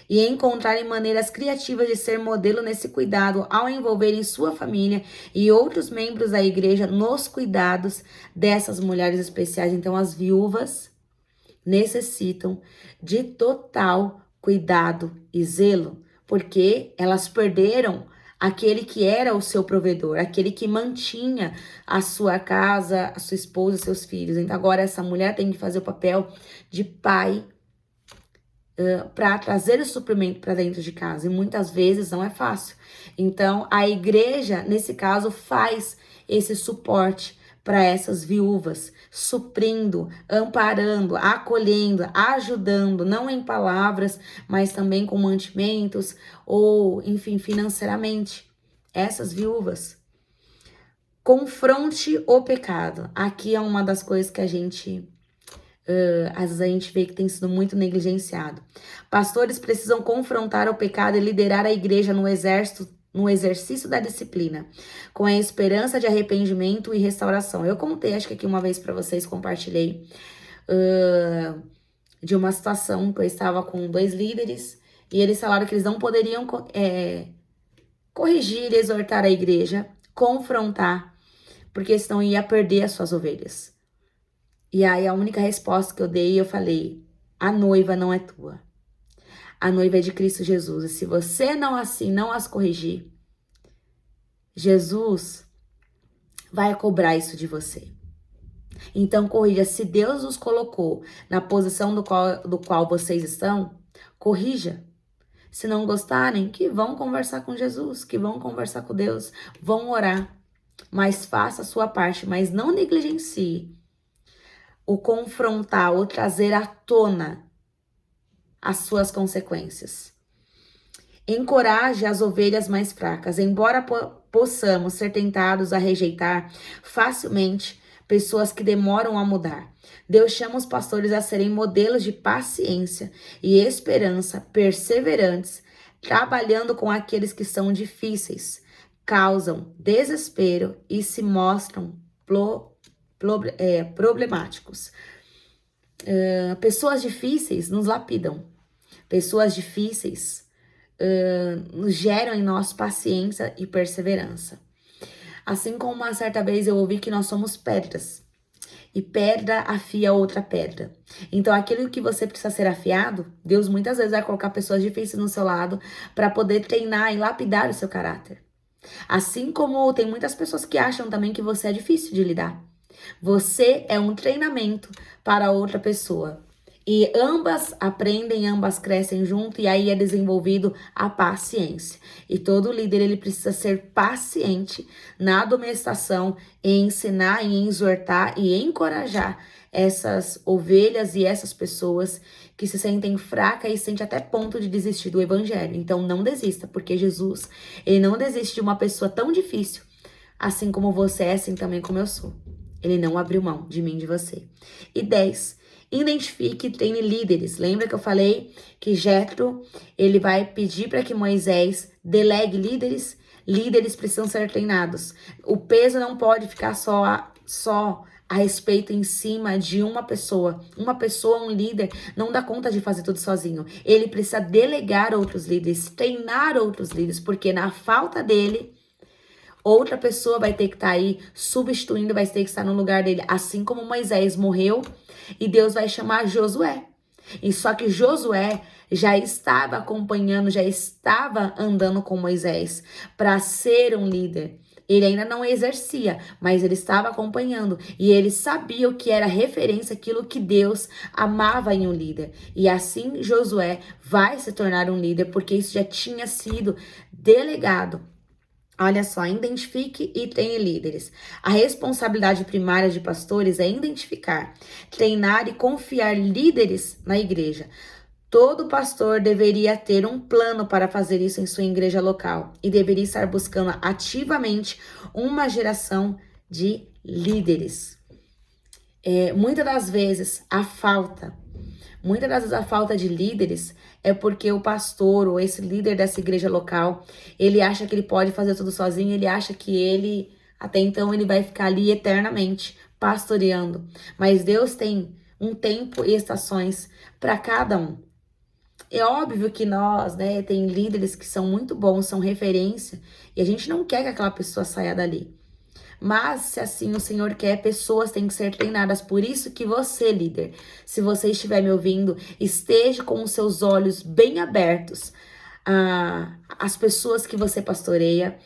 e encontrarem maneiras criativas de ser modelo nesse cuidado ao envolverem sua família e outros membros da igreja nos cuidados dessas mulheres especiais. Então, as viúvas necessitam de total cuidado e zelo, porque elas perderam aquele que era o seu provedor, aquele que mantinha a sua casa, a sua esposa, seus filhos. Então, agora essa mulher tem que fazer o papel de pai, para trazer o suprimento para dentro de casa, e muitas vezes não é fácil. Então, a igreja, nesse caso, faz esse suporte para essas viúvas, suprindo, amparando, acolhendo, ajudando, não em palavras, mas também com mantimentos ou, enfim, financeiramente. Essas viúvas. Confronte o pecado. Aqui é uma das coisas que a gente... às vezes a gente vê que tem sido muito negligenciado. Pastores precisam confrontar o pecado e liderar a igreja no exercício da disciplina, com a esperança de arrependimento e restauração. Eu contei, acho que aqui uma vez para vocês, compartilhei de uma situação que eu estava com 2 líderes E eles falaram que eles não poderiam corrigir, exortar a igreja, confrontar, porque senão ia perder as suas ovelhas. E aí a única resposta que eu dei, eu falei, a noiva não é tua. A noiva é de Cristo Jesus. E se você não as corrigir, Jesus vai cobrar isso de você. Então corrija. Se Deus os colocou na posição do qual vocês estão, corrija. Se não gostarem, que vão conversar com Jesus, que vão conversar com Deus, vão orar. Mas faça a sua parte, mas não negligencie o confrontar ou trazer à tona as suas consequências. Encoraje as ovelhas mais fracas, embora possamos ser tentados a rejeitar facilmente pessoas que demoram a mudar. Deus chama os pastores a serem modelos de paciência e esperança, perseverantes, trabalhando com aqueles que são difíceis, causam desespero e se mostram problemáticos. Pessoas difíceis nos lapidam. Pessoas difíceis nos geram em nós paciência e perseverança. Assim como uma certa vez eu ouvi que nós somos pedras. E pedra afia outra pedra. Então aquilo que você precisa ser afiado, Deus muitas vezes vai colocar pessoas difíceis no seu lado para poder treinar e lapidar o seu caráter. Assim como tem muitas pessoas que acham também que você é difícil de lidar. Você é um treinamento para outra pessoa. E ambas aprendem, ambas crescem junto e aí é desenvolvido a paciência. E todo líder ele precisa ser paciente na admoestação, em ensinar, em exortar e encorajar essas ovelhas e essas pessoas que se sentem fracas e sentem até ponto de desistir do evangelho. Então não desista, porque Jesus, ele não desiste de uma pessoa tão difícil, assim como você é, assim também como eu sou. Ele não abriu mão de mim e de você. E 10. Identifique e treine líderes. Lembra que eu falei que Jetro, ele vai pedir para que Moisés delegue líderes? Líderes precisam ser treinados. O peso não pode ficar só a respeito em cima de uma pessoa. Uma pessoa, um líder, não dá conta de fazer tudo sozinho. Ele precisa delegar outros líderes, treinar outros líderes, porque na falta dele, outra pessoa vai ter que estar aí substituindo, vai ter que estar no lugar dele. Assim como Moisés morreu e Deus vai chamar Josué. E só que Josué já estava acompanhando, já estava andando com Moisés para ser um líder. Ele ainda não exercia, mas ele estava acompanhando. E ele sabia o que era referência, aquilo que Deus amava em um líder. E assim Josué vai se tornar um líder, porque isso já tinha sido delegado. Olha só, identifique e treine líderes. A responsabilidade primária de pastores é identificar, treinar e confiar líderes na igreja. Todo pastor deveria ter um plano para fazer isso em sua igreja local e deveria estar buscando ativamente uma geração de líderes. Muitas das vezes a falta de líderes é porque o pastor ou esse líder dessa igreja local, ele acha que ele pode fazer tudo sozinho, ele acha que ele, até então, ele vai ficar ali eternamente pastoreando. Mas Deus tem um tempo e estações para cada um. É óbvio que nós, tem líderes que são muito bons, são referência, e a gente não quer que aquela pessoa saia dali. Mas, se assim o Senhor quer, pessoas têm que ser treinadas. Por isso que você, líder, se você estiver me ouvindo, esteja com os seus olhos bem abertos às pessoas que você pastoreia,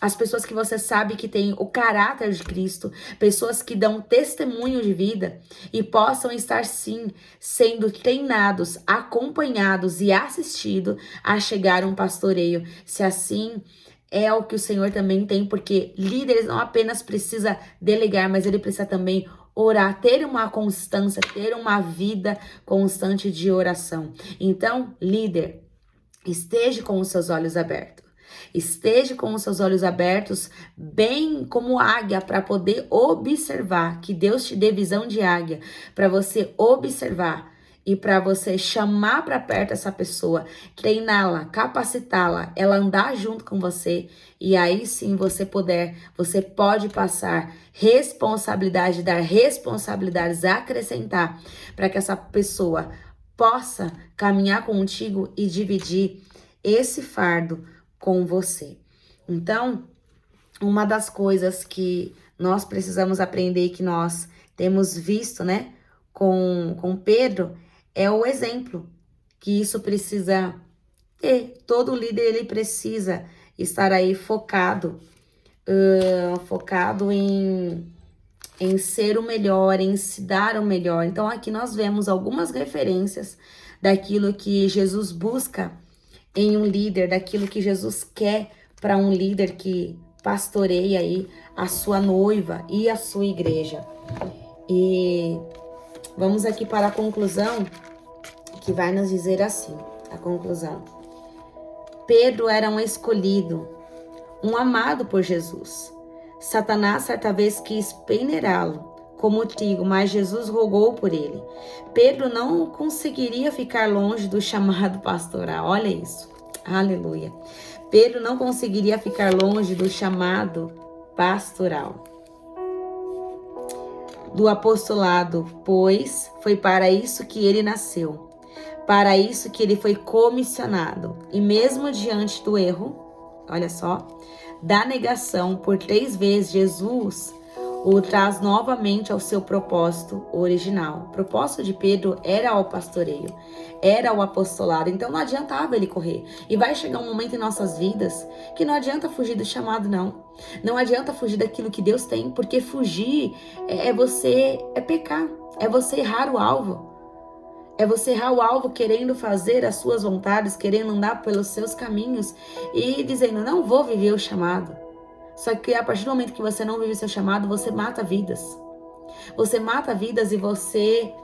as pessoas que você sabe que têm o caráter de Cristo, pessoas que dão testemunho de vida e possam estar, sim, sendo treinados, acompanhados e assistidos a chegar a um pastoreio. Se assim é o que o Senhor também tem, porque líderes não apenas precisa delegar, mas ele precisa também orar, ter uma constância, ter uma vida constante de oração. Então, líder, esteja com os seus olhos abertos. Esteja com os seus olhos abertos, bem como águia, para poder observar, que Deus te dê visão de águia, para você observar e para você chamar para perto essa pessoa, treiná-la, capacitá-la, ela andar junto com você, e aí sim você pode passar responsabilidade, dar responsabilidades, acrescentar, para que essa pessoa possa caminhar contigo e dividir esse fardo com você. Então, uma das coisas que nós precisamos aprender e que nós temos visto, né, com Pedro, é o exemplo que isso precisa ter. Todo líder, ele precisa estar aí focado em ser o melhor, em se dar o melhor. Então aqui nós vemos algumas referências daquilo que Jesus busca em um líder, daquilo que Jesus quer para um líder que pastoreia aí a sua noiva e a sua igreja. E vamos aqui para a conclusão, que vai nos dizer assim, a conclusão. Pedro era um escolhido, um amado por Jesus. Satanás certa vez quis peneirá-lo como trigo, mas Jesus rogou por ele. Pedro não conseguiria ficar longe do chamado pastoral. Olha isso. Aleluia. Pedro não conseguiria ficar longe do chamado pastoral. Do apostolado, pois foi para isso que ele nasceu. Para isso que ele foi comissionado. E mesmo diante do erro, olha só, da negação por 3 vezes, Jesus o traz novamente ao seu propósito original. O propósito de Pedro era o pastoreio, era o apostolado, então não adiantava ele correr. E vai chegar um momento em nossas vidas que não adianta fugir do chamado, não. Não adianta fugir daquilo que Deus tem, porque fugir é pecar, é você errar o alvo. É você errar o alvo querendo fazer as suas vontades, querendo andar pelos seus caminhos e dizendo, não vou viver o chamado. Só que a partir do momento que você não vive o seu chamado, você mata vidas. Você mata vidas e você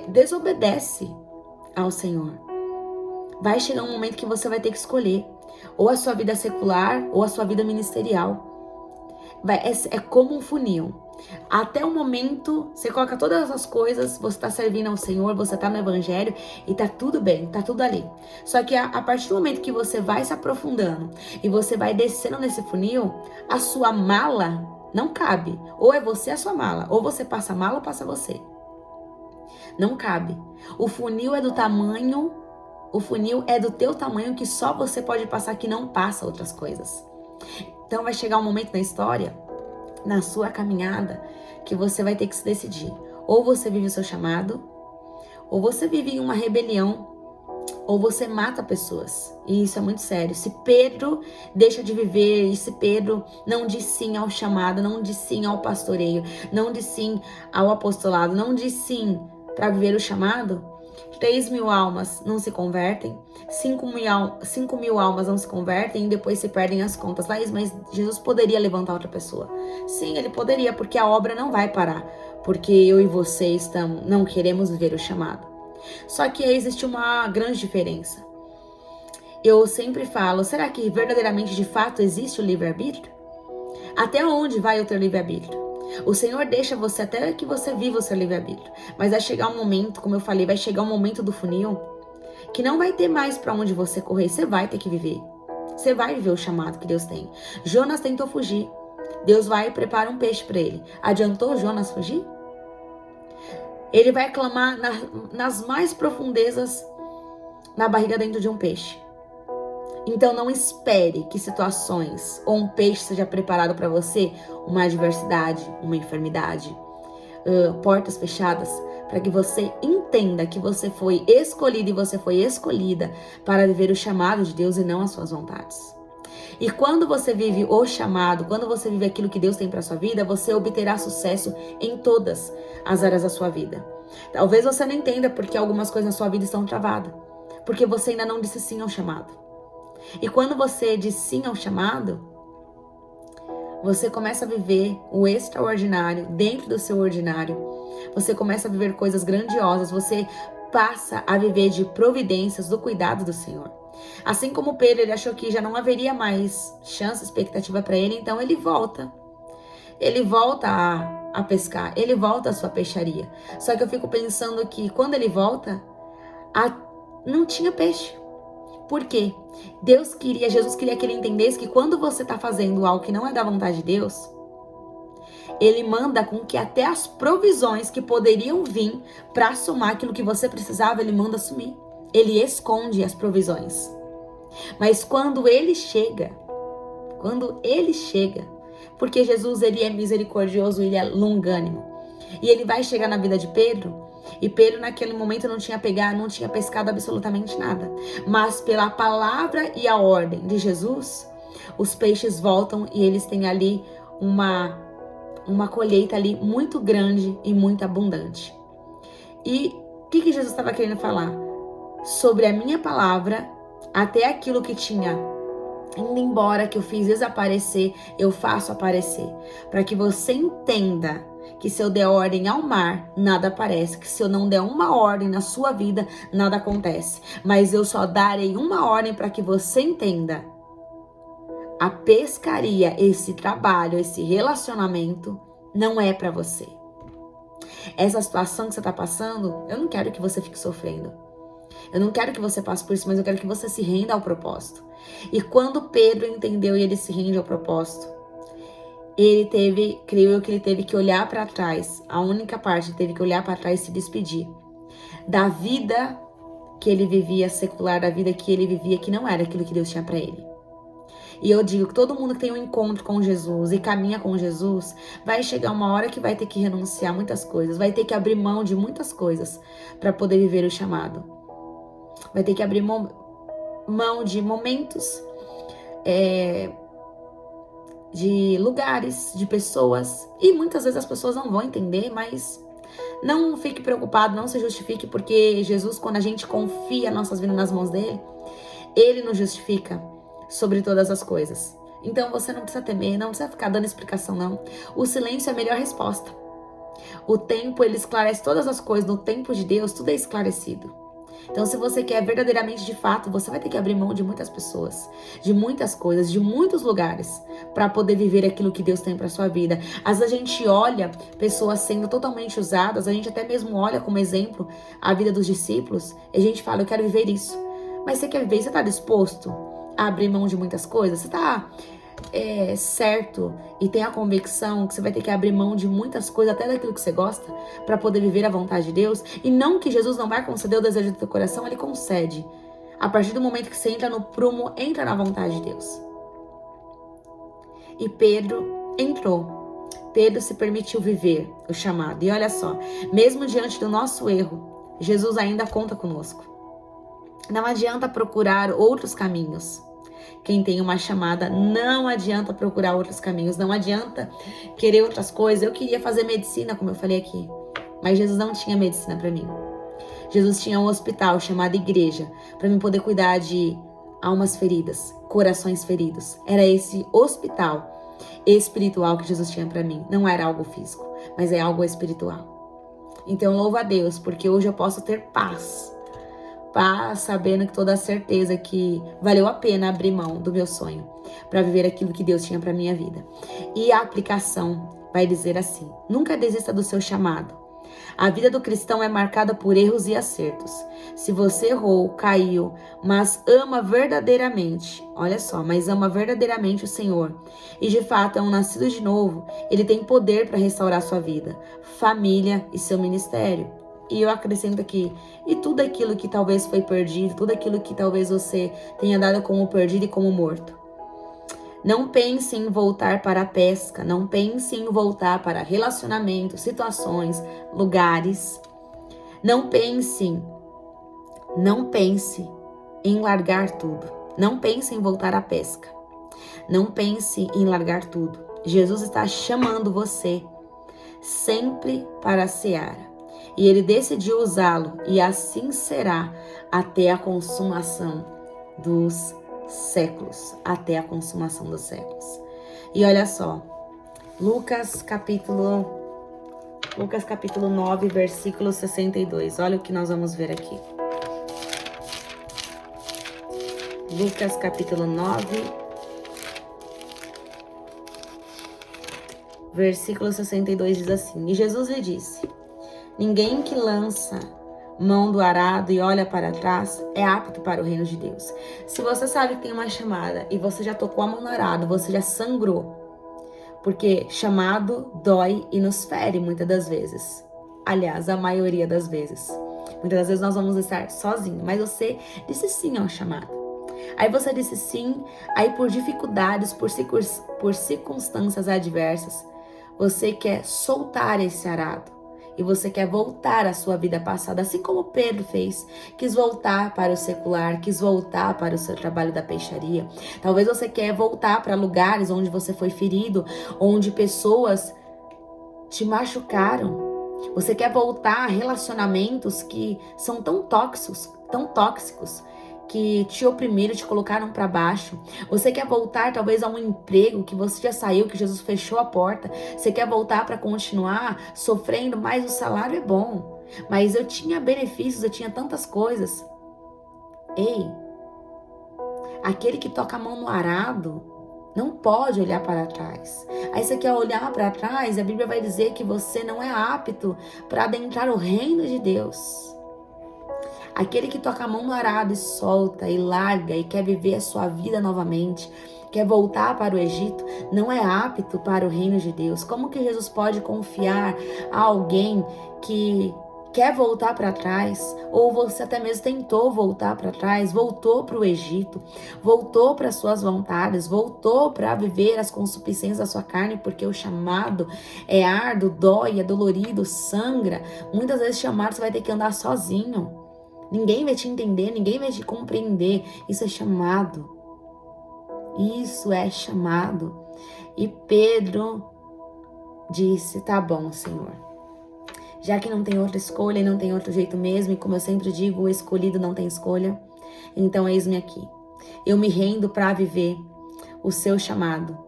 desobedece ao Senhor. Vai chegar um momento que você vai ter que escolher ou a sua vida secular ou a sua vida ministerial. É como um funil. Até o momento, você coloca todas as coisas, você está servindo ao Senhor, você está no Evangelho e tá tudo bem, tá tudo ali. Só que a partir do momento que você vai se aprofundando e você vai descendo nesse funil, a sua mala não cabe. Ou é você a sua mala, ou você passa a mala ou passa você. Não cabe. O funil é do teu tamanho que só você pode passar, que não passa outras coisas. Então vai chegar um momento na história, na sua caminhada, que você vai ter que se decidir. Ou você vive o seu chamado, ou você vive em uma rebelião, ou você mata pessoas. E isso é muito sério. Se Pedro deixa de viver, e se Pedro não diz sim ao chamado, não diz sim ao pastoreio, não diz sim ao apostolado, não diz sim para viver o chamado, 3.000 almas não se convertem, 5.000 almas não se convertem e depois se perdem as contas. Laís, mas Jesus poderia levantar outra pessoa? Sim, ele poderia, porque a obra não vai parar, porque eu e você não queremos viver o chamado. Só que aí existe uma grande diferença. Eu sempre falo, será que verdadeiramente, de fato, existe o livre-arbítrio? Até onde vai o teu livre-arbítrio? O Senhor deixa você até que você viva o seu livre-arbítrio. Mas vai chegar um momento, como eu falei, vai chegar um momento do funil que não vai ter mais para onde você correr. Você vai ter que viver. Você vai viver o chamado que Deus tem. Jonas tentou fugir. Deus vai e prepara um peixe para ele. Adiantou Jonas fugir? Ele vai clamar nas mais profundezas, na barriga dentro de um peixe. Então não espere que situações ou um peixe seja preparado para você, uma adversidade, uma enfermidade, portas fechadas, para que você entenda que você foi escolhido e você foi escolhida para viver o chamado de Deus e não as suas vontades. E quando você vive o chamado, quando você vive aquilo que Deus tem para sua vida, você obterá sucesso em todas as áreas da sua vida. Talvez você não entenda porque algumas coisas na sua vida estão travadas, porque você ainda não disse sim ao chamado. E quando você diz sim ao chamado, você começa a viver o extraordinário dentro do seu ordinário. Você começa a viver coisas grandiosas. Você passa a viver de providências do cuidado do Senhor. Assim como Pedro, ele achou que já não haveria mais chance, expectativa para ele, então ele volta. Ele volta a pescar, ele volta à sua peixaria. Só que eu fico pensando que quando ele volta, não tinha peixe. Por quê? Jesus queria que ele entendesse que quando você está fazendo algo que não é da vontade de Deus, Ele manda com que até as provisões que poderiam vir para somar aquilo que você precisava, ele manda assumir. Ele esconde as provisões. Mas quando ele chega, porque Jesus, ele é misericordioso, ele é longânimo, e ele vai chegar na vida de Pedro, e Pedro naquele momento não tinha pescado absolutamente nada, mas pela palavra e a ordem de Jesus, os peixes voltam e eles têm ali uma colheita ali muito grande e muito abundante. E o que Jesus estava querendo falar? Sobre a minha palavra, até aquilo que tinha indo embora, que eu fiz desaparecer, eu faço aparecer. Para que você entenda que se eu der ordem ao mar, nada aparece. Que se eu não der uma ordem na sua vida, nada acontece. Mas eu só darei uma ordem para que você entenda. A pescaria, esse trabalho, esse relacionamento, não é para você. Essa situação que você está passando, eu não quero que você fique sofrendo. Eu não quero que você passe por isso, mas eu quero que você se renda ao propósito. E quando Pedro entendeu e ele se rende ao propósito, creio eu que ele teve que olhar para trás. A única parte, ele teve que olhar para trás e se despedir da vida que ele vivia secular, da vida que ele vivia que não era aquilo que Deus tinha para ele. E eu digo que todo mundo que tem um encontro com Jesus e caminha com Jesus, vai chegar uma hora que vai ter que renunciar a muitas coisas, vai ter que abrir mão de muitas coisas para poder viver o chamado. Vai ter que abrir mão de momentos, de lugares, de pessoas. E muitas vezes as pessoas não vão entender, mas não fique preocupado, não se justifique, porque Jesus, quando a gente confia nossas vidas nas mãos dele, ele nos justifica sobre todas as coisas. Então você não precisa temer, não precisa ficar dando explicação, não. O silêncio é a melhor resposta. O tempo, ele esclarece todas as coisas. No tempo de Deus, tudo é esclarecido. Então, se você quer verdadeiramente, de fato, você vai ter que abrir mão de muitas pessoas, de muitas coisas, de muitos lugares, para poder viver aquilo que Deus tem para sua vida. Às vezes a gente olha pessoas sendo totalmente usadas, a gente até mesmo olha como exemplo a vida dos discípulos, e a gente fala, eu quero viver isso. Mas você quer viver, você está disposto a abrir mão de muitas coisas? Você está certo e tem a convicção que você vai ter que abrir mão de muitas coisas, até daquilo que você gosta, para poder viver a vontade de Deus? E não que Jesus não vai conceder o desejo do teu coração, ele concede. A partir do momento que você entra no prumo, entra na vontade de Deus. E Pedro entrou. Pedro se permitiu viver o chamado. E olha só, mesmo diante do nosso erro, Jesus ainda conta conosco. Não adianta procurar outros caminhos. Quem tem uma chamada, não adianta procurar outros caminhos, não adianta querer outras coisas. Eu queria fazer medicina, como eu falei aqui, mas Jesus não tinha medicina para mim. Jesus tinha um hospital chamado igreja, para mim poder cuidar de almas feridas, corações feridos. Era esse hospital espiritual que Jesus tinha para mim. Não era algo físico, mas é algo espiritual. Então louvo a Deus, porque hoje eu posso ter paz, sabendo que toda a certeza que valeu a pena abrir mão do meu sonho para viver aquilo que Deus tinha para minha vida. E a aplicação vai dizer assim: nunca desista do seu chamado. A vida do cristão é marcada por erros e acertos. Se você errou, caiu, mas ama verdadeiramente, olha só, mas ama verdadeiramente o Senhor, e de fato é um nascido de novo, ele tem poder para restaurar sua vida, família e seu ministério. E eu acrescento aqui, e tudo aquilo que talvez foi perdido, tudo aquilo que talvez você tenha dado como perdido e como morto. Não pense em voltar para a pesca, não pense em voltar para relacionamentos, situações, lugares. Não pense em largar tudo. Não pense em voltar à pesca. Não pense em largar tudo. Jesus está chamando você sempre para a seara. E ele decidiu usá-lo, e assim será até a consumação dos séculos. Até a consumação dos séculos. E olha só, Lucas capítulo 9, versículo 62. Olha o que nós vamos ver aqui. Lucas capítulo 9, versículo 62 diz assim: E Jesus lhe disse: ninguém que lança mão do arado e olha para trás é apto para o reino de Deus. Se você sabe que tem uma chamada e você já tocou a mão no arado, você já sangrou, Porque chamado dói e nos fere muitas das vezes. Aliás, a maioria das vezes. Muitas das vezes nós vamos estar sozinhos, mas você disse sim ao chamado. Aí você disse sim, aí por dificuldades, por circunstâncias adversas, você quer soltar esse arado. E você quer voltar à sua vida passada, assim como Pedro fez. Quis voltar para o secular, quis voltar para o seu trabalho da peixaria. Talvez você quer voltar para lugares onde você foi ferido, onde pessoas te machucaram. Você quer voltar a relacionamentos que são tão tóxicos, que te oprimiram, te colocaram para baixo. Você quer voltar talvez a um emprego que você já saiu, que Jesus fechou a porta. Você quer voltar para continuar sofrendo, mas o salário é bom. Mas eu tinha benefícios, eu tinha tantas coisas. Ei, aquele que toca a mão no arado não pode olhar para trás. Aí você quer olhar para trás, a Bíblia vai dizer que você não é apto para adentrar o reino de Deus. Aquele que toca a mão no arado e solta e larga e quer viver a sua vida novamente, quer voltar para o Egito, não é apto para o reino de Deus. Como que Jesus pode confiar a alguém que quer voltar para trás? Ou você até mesmo tentou voltar para trás, voltou para o Egito, voltou para suas vontades, voltou para viver as concupiscências da sua carne, porque o chamado é árduo, dói, é dolorido, sangra. Muitas vezes chamado você vai ter que andar sozinho. Ninguém vai te entender, ninguém vai te compreender. Isso é chamado. Isso é chamado. E Pedro disse: tá bom, Senhor. Já que não tem outra escolha e não tem outro jeito mesmo, e como eu sempre digo, o escolhido não tem escolha, então eis-me aqui. Eu me rendo para viver o seu chamado.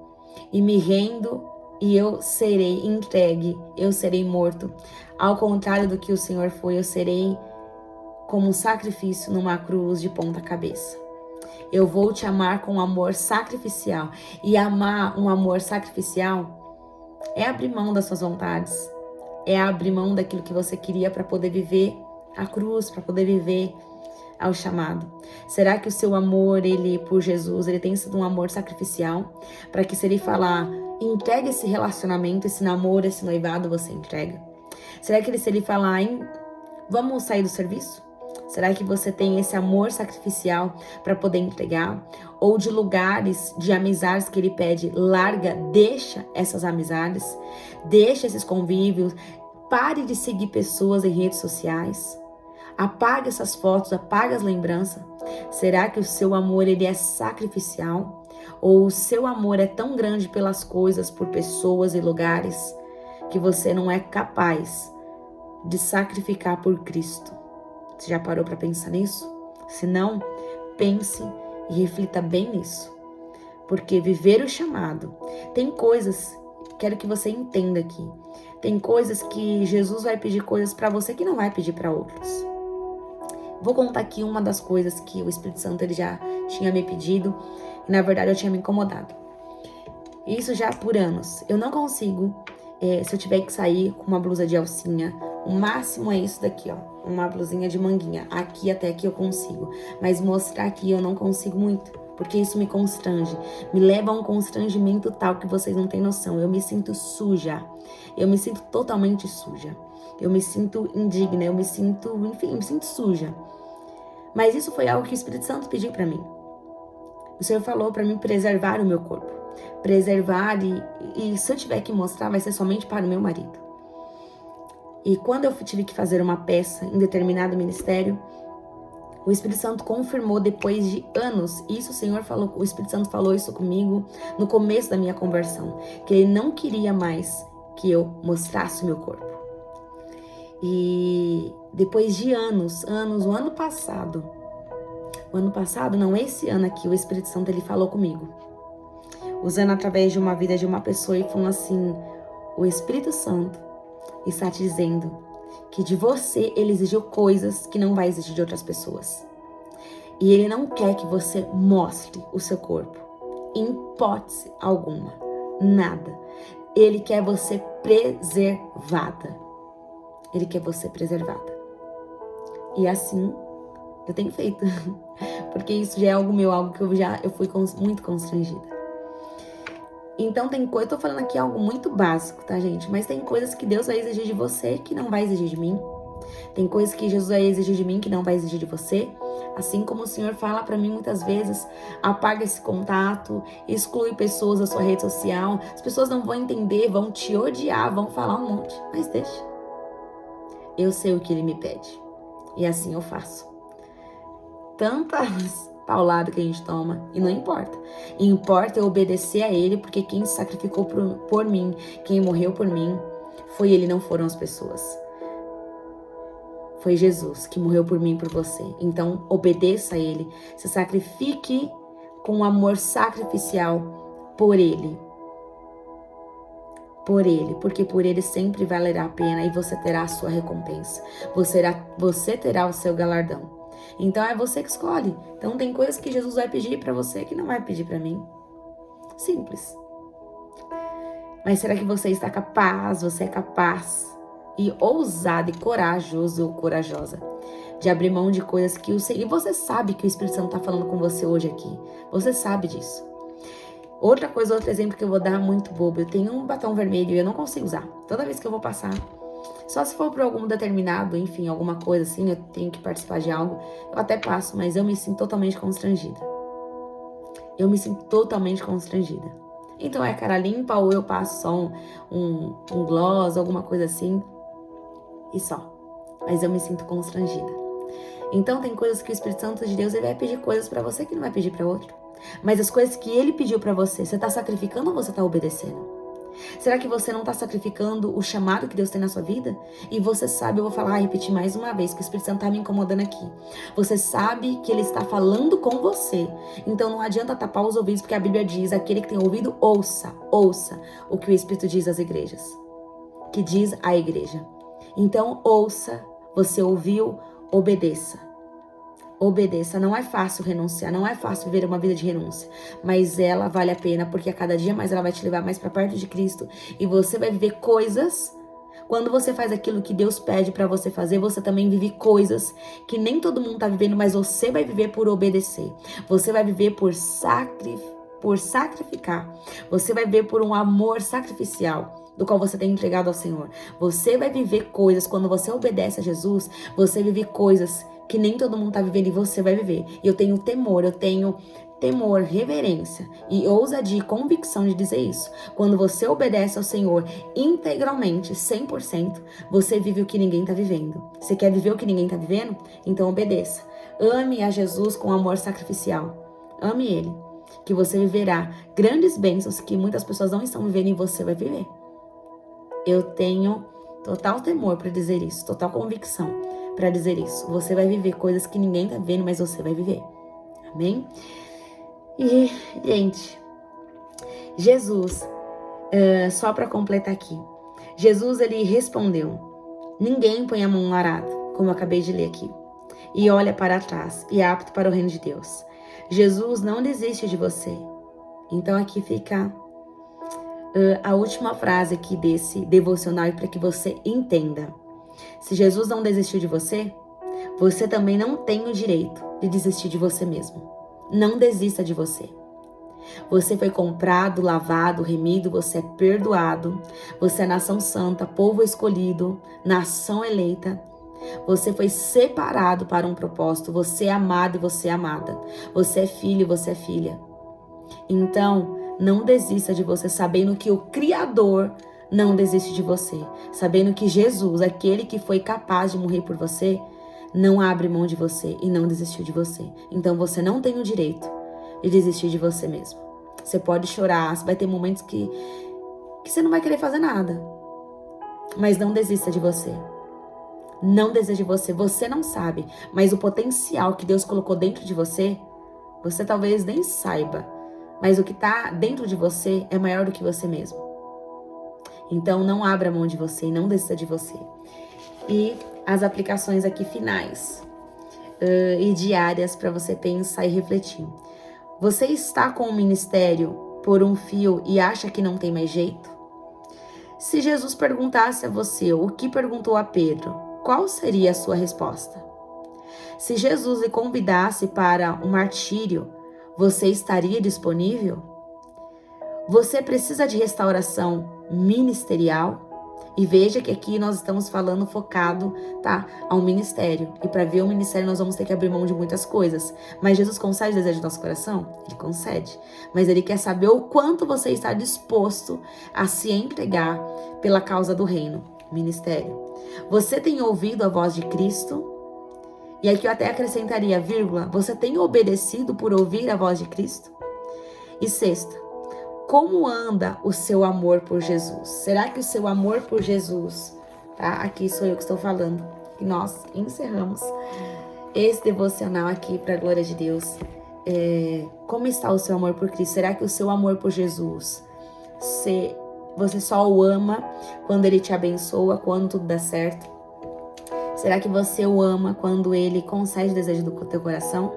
E me rendo e eu serei entregue, eu serei morto. Ao contrário do que o Senhor foi, eu serei como um sacrifício numa cruz de ponta cabeça. Eu vou te amar com amor sacrificial. E amar um amor sacrificial é abrir mão das suas vontades. É abrir mão daquilo que você queria para poder viver a cruz, para poder viver ao chamado. Será que o seu amor, ele por Jesus, ele tem sido um amor sacrificial? Para que se ele falar, entrega esse relacionamento, esse namoro, esse noivado, você entrega? Será que se ele falar, vamos sair do serviço? Será que você tem esse amor sacrificial para poder entregar? Ou de lugares, de amizades que ele pede, larga, deixa essas amizades, deixa esses convívios, pare de seguir pessoas em redes sociais, apaga essas fotos, apaga as lembranças. Será que o seu amor ele é sacrificial? Ou o seu amor é tão grande pelas coisas, por pessoas e lugares, que você não é capaz de sacrificar por Cristo? Você já parou para pensar nisso? Se não, pense e reflita bem nisso. Porque viver o chamado, tem coisas, quero que você entenda aqui, tem coisas que Jesus vai pedir coisas para você que não vai pedir para outros. Vou contar aqui uma das coisas que o Espírito Santo ele já tinha me pedido e na verdade eu tinha me incomodado. Isso já por anos. Eu não consigo, se eu tiver que sair com uma blusa de alcinha, o máximo é isso daqui, ó, uma blusinha de manguinha. Aqui até aqui eu consigo, mas mostrar aqui eu não consigo muito, porque isso me constrange, me leva a um constrangimento tal que vocês não têm noção. Eu me sinto suja, eu me sinto totalmente suja, eu me sinto indigna, eu me sinto, enfim, eu me sinto suja. Mas isso foi algo que o Espírito Santo pediu para mim. O Senhor falou para mim preservar o meu corpo, preservar e se eu tiver que mostrar vai ser somente para o meu marido. E quando eu tive que fazer uma peça em determinado ministério, o Espírito Santo confirmou depois de anos, isso o Espírito Santo falou isso comigo no começo da minha conversão, que ele não queria mais que eu mostrasse o meu corpo. E depois de anos, o ano passado não, esse ano aqui, o Espírito Santo ele falou comigo, usando através de uma vida de uma pessoa e falando assim, o Espírito Santo está te dizendo que de você ele exigiu coisas que não vai exigir de outras pessoas. E ele não quer que você mostre o seu corpo, em hipótese alguma, nada. Ele quer você preservada. Ele quer você preservada. E assim eu tenho feito, porque isso já é algo meu, algo que eu fui muito constrangida. Então tem coisa, eu tô falando aqui algo muito básico, tá, gente? Mas tem coisas que Deus vai exigir de você que não vai exigir de mim. Tem coisas que Jesus vai exigir de mim que não vai exigir de você. Assim como o Senhor fala pra mim muitas vezes, apaga esse contato, exclui pessoas da sua rede social. As pessoas não vão entender, vão te odiar, vão falar um monte, mas deixa. Eu sei o que Ele me pede e assim eu faço. Tantas pauladas que a gente toma e não importa. Importa eu obedecer a Ele, porque quem se sacrificou por mim, quem morreu por mim, foi Ele, não foram as pessoas. Foi Jesus que morreu por mim e por você. Então, obedeça a Ele. Se sacrifique com amor sacrificial por Ele. Por Ele. Porque por Ele sempre valerá a pena e você terá a sua recompensa. Você terá o seu galardão. Então, é você que escolhe. Então, tem coisas que Jesus vai pedir para você que não vai pedir para mim. Simples. Mas será que você está capaz? Você é capaz e ousado e corajoso ou corajosa de abrir mão de coisas que o Senhor... E você sabe que o Espírito Santo está falando com você hoje aqui. Você sabe disso. Outra coisa, outro exemplo que eu vou dar muito bobo. Eu tenho um batom vermelho e eu não consigo usar. Toda vez que eu vou passar, só se for por algum determinado, enfim, alguma coisa assim, eu tenho que participar de algo, eu até passo, mas eu me sinto totalmente constrangida. Eu me sinto totalmente constrangida. Então é cara limpa ou eu passo só um gloss, alguma coisa assim, e só. Mas eu me sinto constrangida. Então tem coisas que o Espírito Santo de Deus, ele vai pedir coisas pra você que não vai pedir pra outro. Mas as coisas que ele pediu pra você tá sacrificando ou você tá obedecendo? Será que você não tá sacrificando o chamado que Deus tem na sua vida? E você sabe, eu vou falar, repetir mais uma vez, que o Espírito Santo tá me incomodando aqui. Você sabe que ele está falando com você. Então não adianta tapar os ouvidos, porque a Bíblia diz, aquele que tem ouvido, ouça o que o Espírito diz às igrejas. Que diz à igreja. Então ouça, você ouviu, obedeça. Obedeça, não é fácil renunciar, não é fácil viver uma vida de renúncia, mas ela vale a pena, porque a cada dia mais ela vai te levar mais para perto de Cristo, e você vai viver coisas. Quando você faz aquilo que Deus pede para você fazer, você também vive coisas que nem todo mundo tá vivendo, mas você vai viver por obedecer. Você vai viver por sacrificar. Você vai viver por um amor sacrificial, do qual você tem entregado ao Senhor. Você vai viver coisas, quando você obedece a Jesus, você vive coisas que nem todo mundo tá vivendo e você vai viver. E eu tenho temor, reverência e ousadia e convicção de dizer isso. Quando você obedece ao Senhor integralmente, 100%, você vive o que ninguém tá vivendo. Você quer viver o que ninguém tá vivendo? Então obedeça. Ame a Jesus com amor sacrificial. Ame Ele, que você viverá grandes bênçãos que muitas pessoas não estão vivendo e você vai viver. Eu tenho total temor para dizer isso, total convicção para dizer isso. Você vai viver coisas que ninguém tá vendo, mas você vai viver. Amém? E, gente, Jesus, só para completar aqui, Jesus, ele respondeu, ninguém põe a mão no arado, como eu acabei de ler aqui, e olha para trás, e é apto para o reino de Deus. Jesus não desiste de você. Então aqui fica a última frase aqui desse devocional, para que você entenda. Se Jesus não desistiu de você, você também não tem o direito de desistir de você mesmo. Não desista de você. Você foi comprado, lavado, remido, você é perdoado. Você é nação santa, povo escolhido, nação eleita. Você foi separado para um propósito. Você é amado e você é amada. Você é filho e você é filha. Então, não desista de você, sabendo que o Criador não desiste de você. Sabendo que Jesus, aquele que foi capaz de morrer por você, não abre mão de você e não desistiu de você. Então você não tem o direito de desistir de você mesmo. Você pode chorar, vai ter momentos que você não vai querer fazer nada. Mas não desista de você. Não desista de você. Você não sabe, mas o potencial que Deus colocou dentro de você, você talvez nem saiba. Mas o que está dentro de você é maior do que você mesmo. Então não abra mão de você e não desista de você. E as aplicações aqui finais e diárias para você pensar e refletir. Você está com o ministério por um fio e acha que não tem mais jeito? Se Jesus perguntasse a você o que perguntou a Pedro, qual seria a sua resposta? Se Jesus lhe convidasse para um martírio, você estaria disponível? Você precisa de restauração ministerial? E veja que aqui nós estamos falando focado, tá, ao ministério. E para ver o ministério nós vamos ter que abrir mão de muitas coisas. Mas Jesus concede o desejo do nosso coração? Ele concede. Mas Ele quer saber o quanto você está disposto a se entregar pela causa do reino. Ministério. Você tem ouvido a voz de Cristo? E aqui eu até acrescentaria, vírgula, você tem obedecido por ouvir a voz de Cristo? E sexta, como anda o seu amor por Jesus? Será que o seu amor por Jesus, tá? Aqui sou eu que estou falando. E nós encerramos esse devocional aqui para a glória de Deus. Como está o seu amor por Cristo? Será que o seu amor por Jesus, você só o ama quando Ele te abençoa, quando tudo dá certo? Será que você o ama quando Ele concede o desejo do teu coração?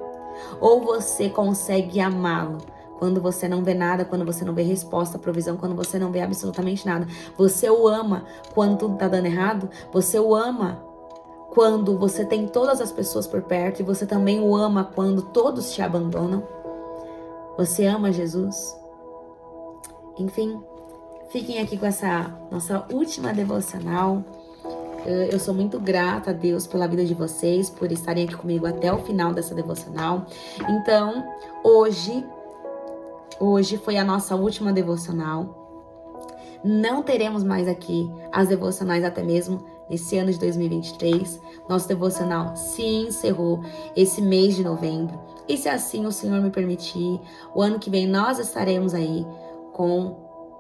Ou você consegue amá-lo quando você não vê nada, quando você não vê resposta, provisão, quando você não vê absolutamente nada? Você o ama quando tudo tá dando errado? Você o ama quando você tem todas as pessoas por perto e você também o ama quando todos te abandonam? Você ama Jesus? Enfim, fiquem aqui com essa nossa última devocional. Eu sou muito grata a Deus pela vida de vocês, por estarem aqui comigo até o final dessa devocional. Então, hoje foi a nossa última devocional. Não teremos mais aqui as devocionais até mesmo nesse ano de 2023. Nosso devocional se encerrou esse mês de novembro. E se assim o Senhor me permitir, o ano que vem nós estaremos aí com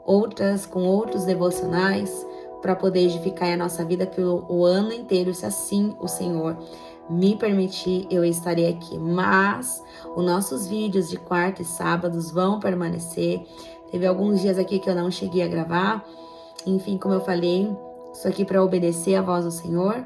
outros devocionais para poder edificar a nossa vida pelo ano inteiro. Se assim o Senhor me permitir, eu estarei aqui. Mas os nossos vídeos de quarta e sábados vão permanecer. Teve alguns dias aqui que eu não cheguei a gravar. Enfim, como eu falei, estou aqui para obedecer a voz do Senhor.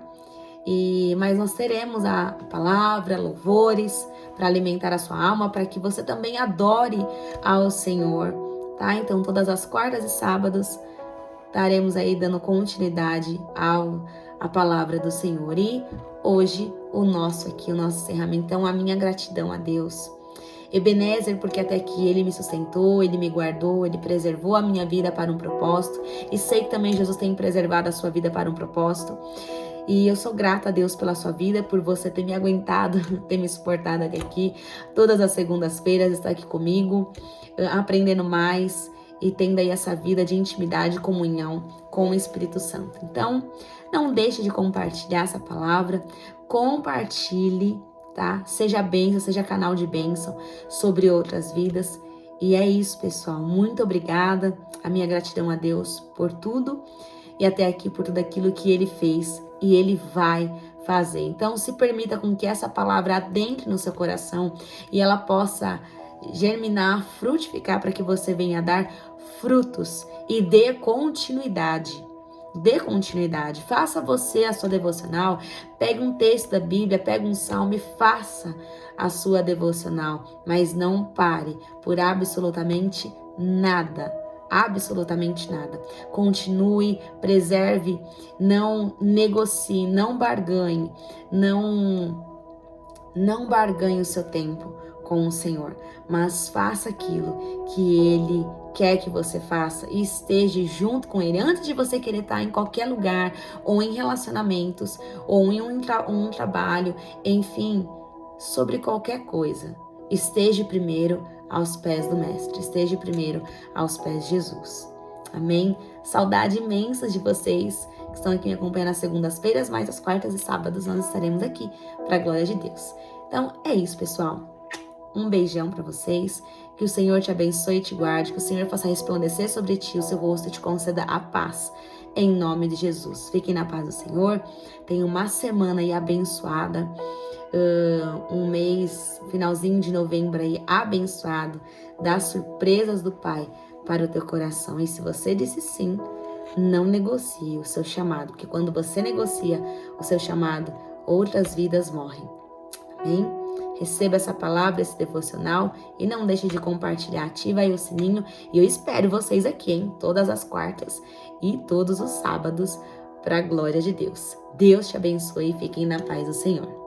Mas nós teremos a palavra, louvores, para alimentar a sua alma, para que você também adore ao Senhor, tá? Então, todas as quartas e sábados, estaremos aí dando continuidade à palavra do Senhor. E hoje, o nosso encerramento. Então, a minha gratidão a Deus. Ebenezer, porque até aqui Ele me sustentou, Ele me guardou, Ele preservou a minha vida para um propósito. E sei que também Jesus tem preservado a sua vida para um propósito. E eu sou grata a Deus pela sua vida, por você ter me aguentado, ter me suportado até aqui. Todas as segundas-feiras está aqui comigo, aprendendo mais e tendo aí essa vida de intimidade e comunhão com o Espírito Santo. Então, não deixe de compartilhar essa palavra, compartilhe, tá? Seja bênção, seja canal de bênção sobre outras vidas. E é isso, pessoal. Muito obrigada. A minha gratidão a Deus por tudo e até aqui por tudo aquilo que Ele fez e Ele vai fazer. Então, se permita com que essa palavra adentre no seu coração e ela possa germinar, frutificar para que você venha dar frutos e dê continuidade. Dê continuidade. Faça você a sua devocional. Pegue um texto da Bíblia, pegue um salmo e faça a sua devocional. Mas não pare por absolutamente nada. Absolutamente nada. Continue, preserve, não negocie, não barganhe, não barganhe o seu tempo com o Senhor, mas faça aquilo que Ele quer que você faça e esteja junto com Ele. Antes de você querer estar em qualquer lugar, ou em relacionamentos, ou em um trabalho, enfim, sobre qualquer coisa, esteja primeiro aos pés do Mestre, esteja primeiro aos pés de Jesus. Amém? Saudade imensa de vocês que estão aqui me acompanhando às segundas-feiras, mas às quartas e sábados nós estaremos aqui para a glória de Deus. Então é isso, pessoal. Um beijão para vocês, que o Senhor te abençoe e te guarde, que o Senhor faça resplandecer sobre ti o seu rosto e te conceda a paz, em nome de Jesus. Fiquem na paz do Senhor, tenham uma semana aí abençoada, um mês, finalzinho de novembro aí abençoado, das surpresas do Pai para o teu coração. E se você disse sim, não negocie o seu chamado, porque quando você negocia o seu chamado, outras vidas morrem. Amém? Receba essa palavra, esse devocional e não deixe de compartilhar. Ativa aí o sininho e eu espero vocês aqui, hein? Todas as quartas e todos os sábados para a glória de Deus. Deus te abençoe e fiquem na paz do Senhor.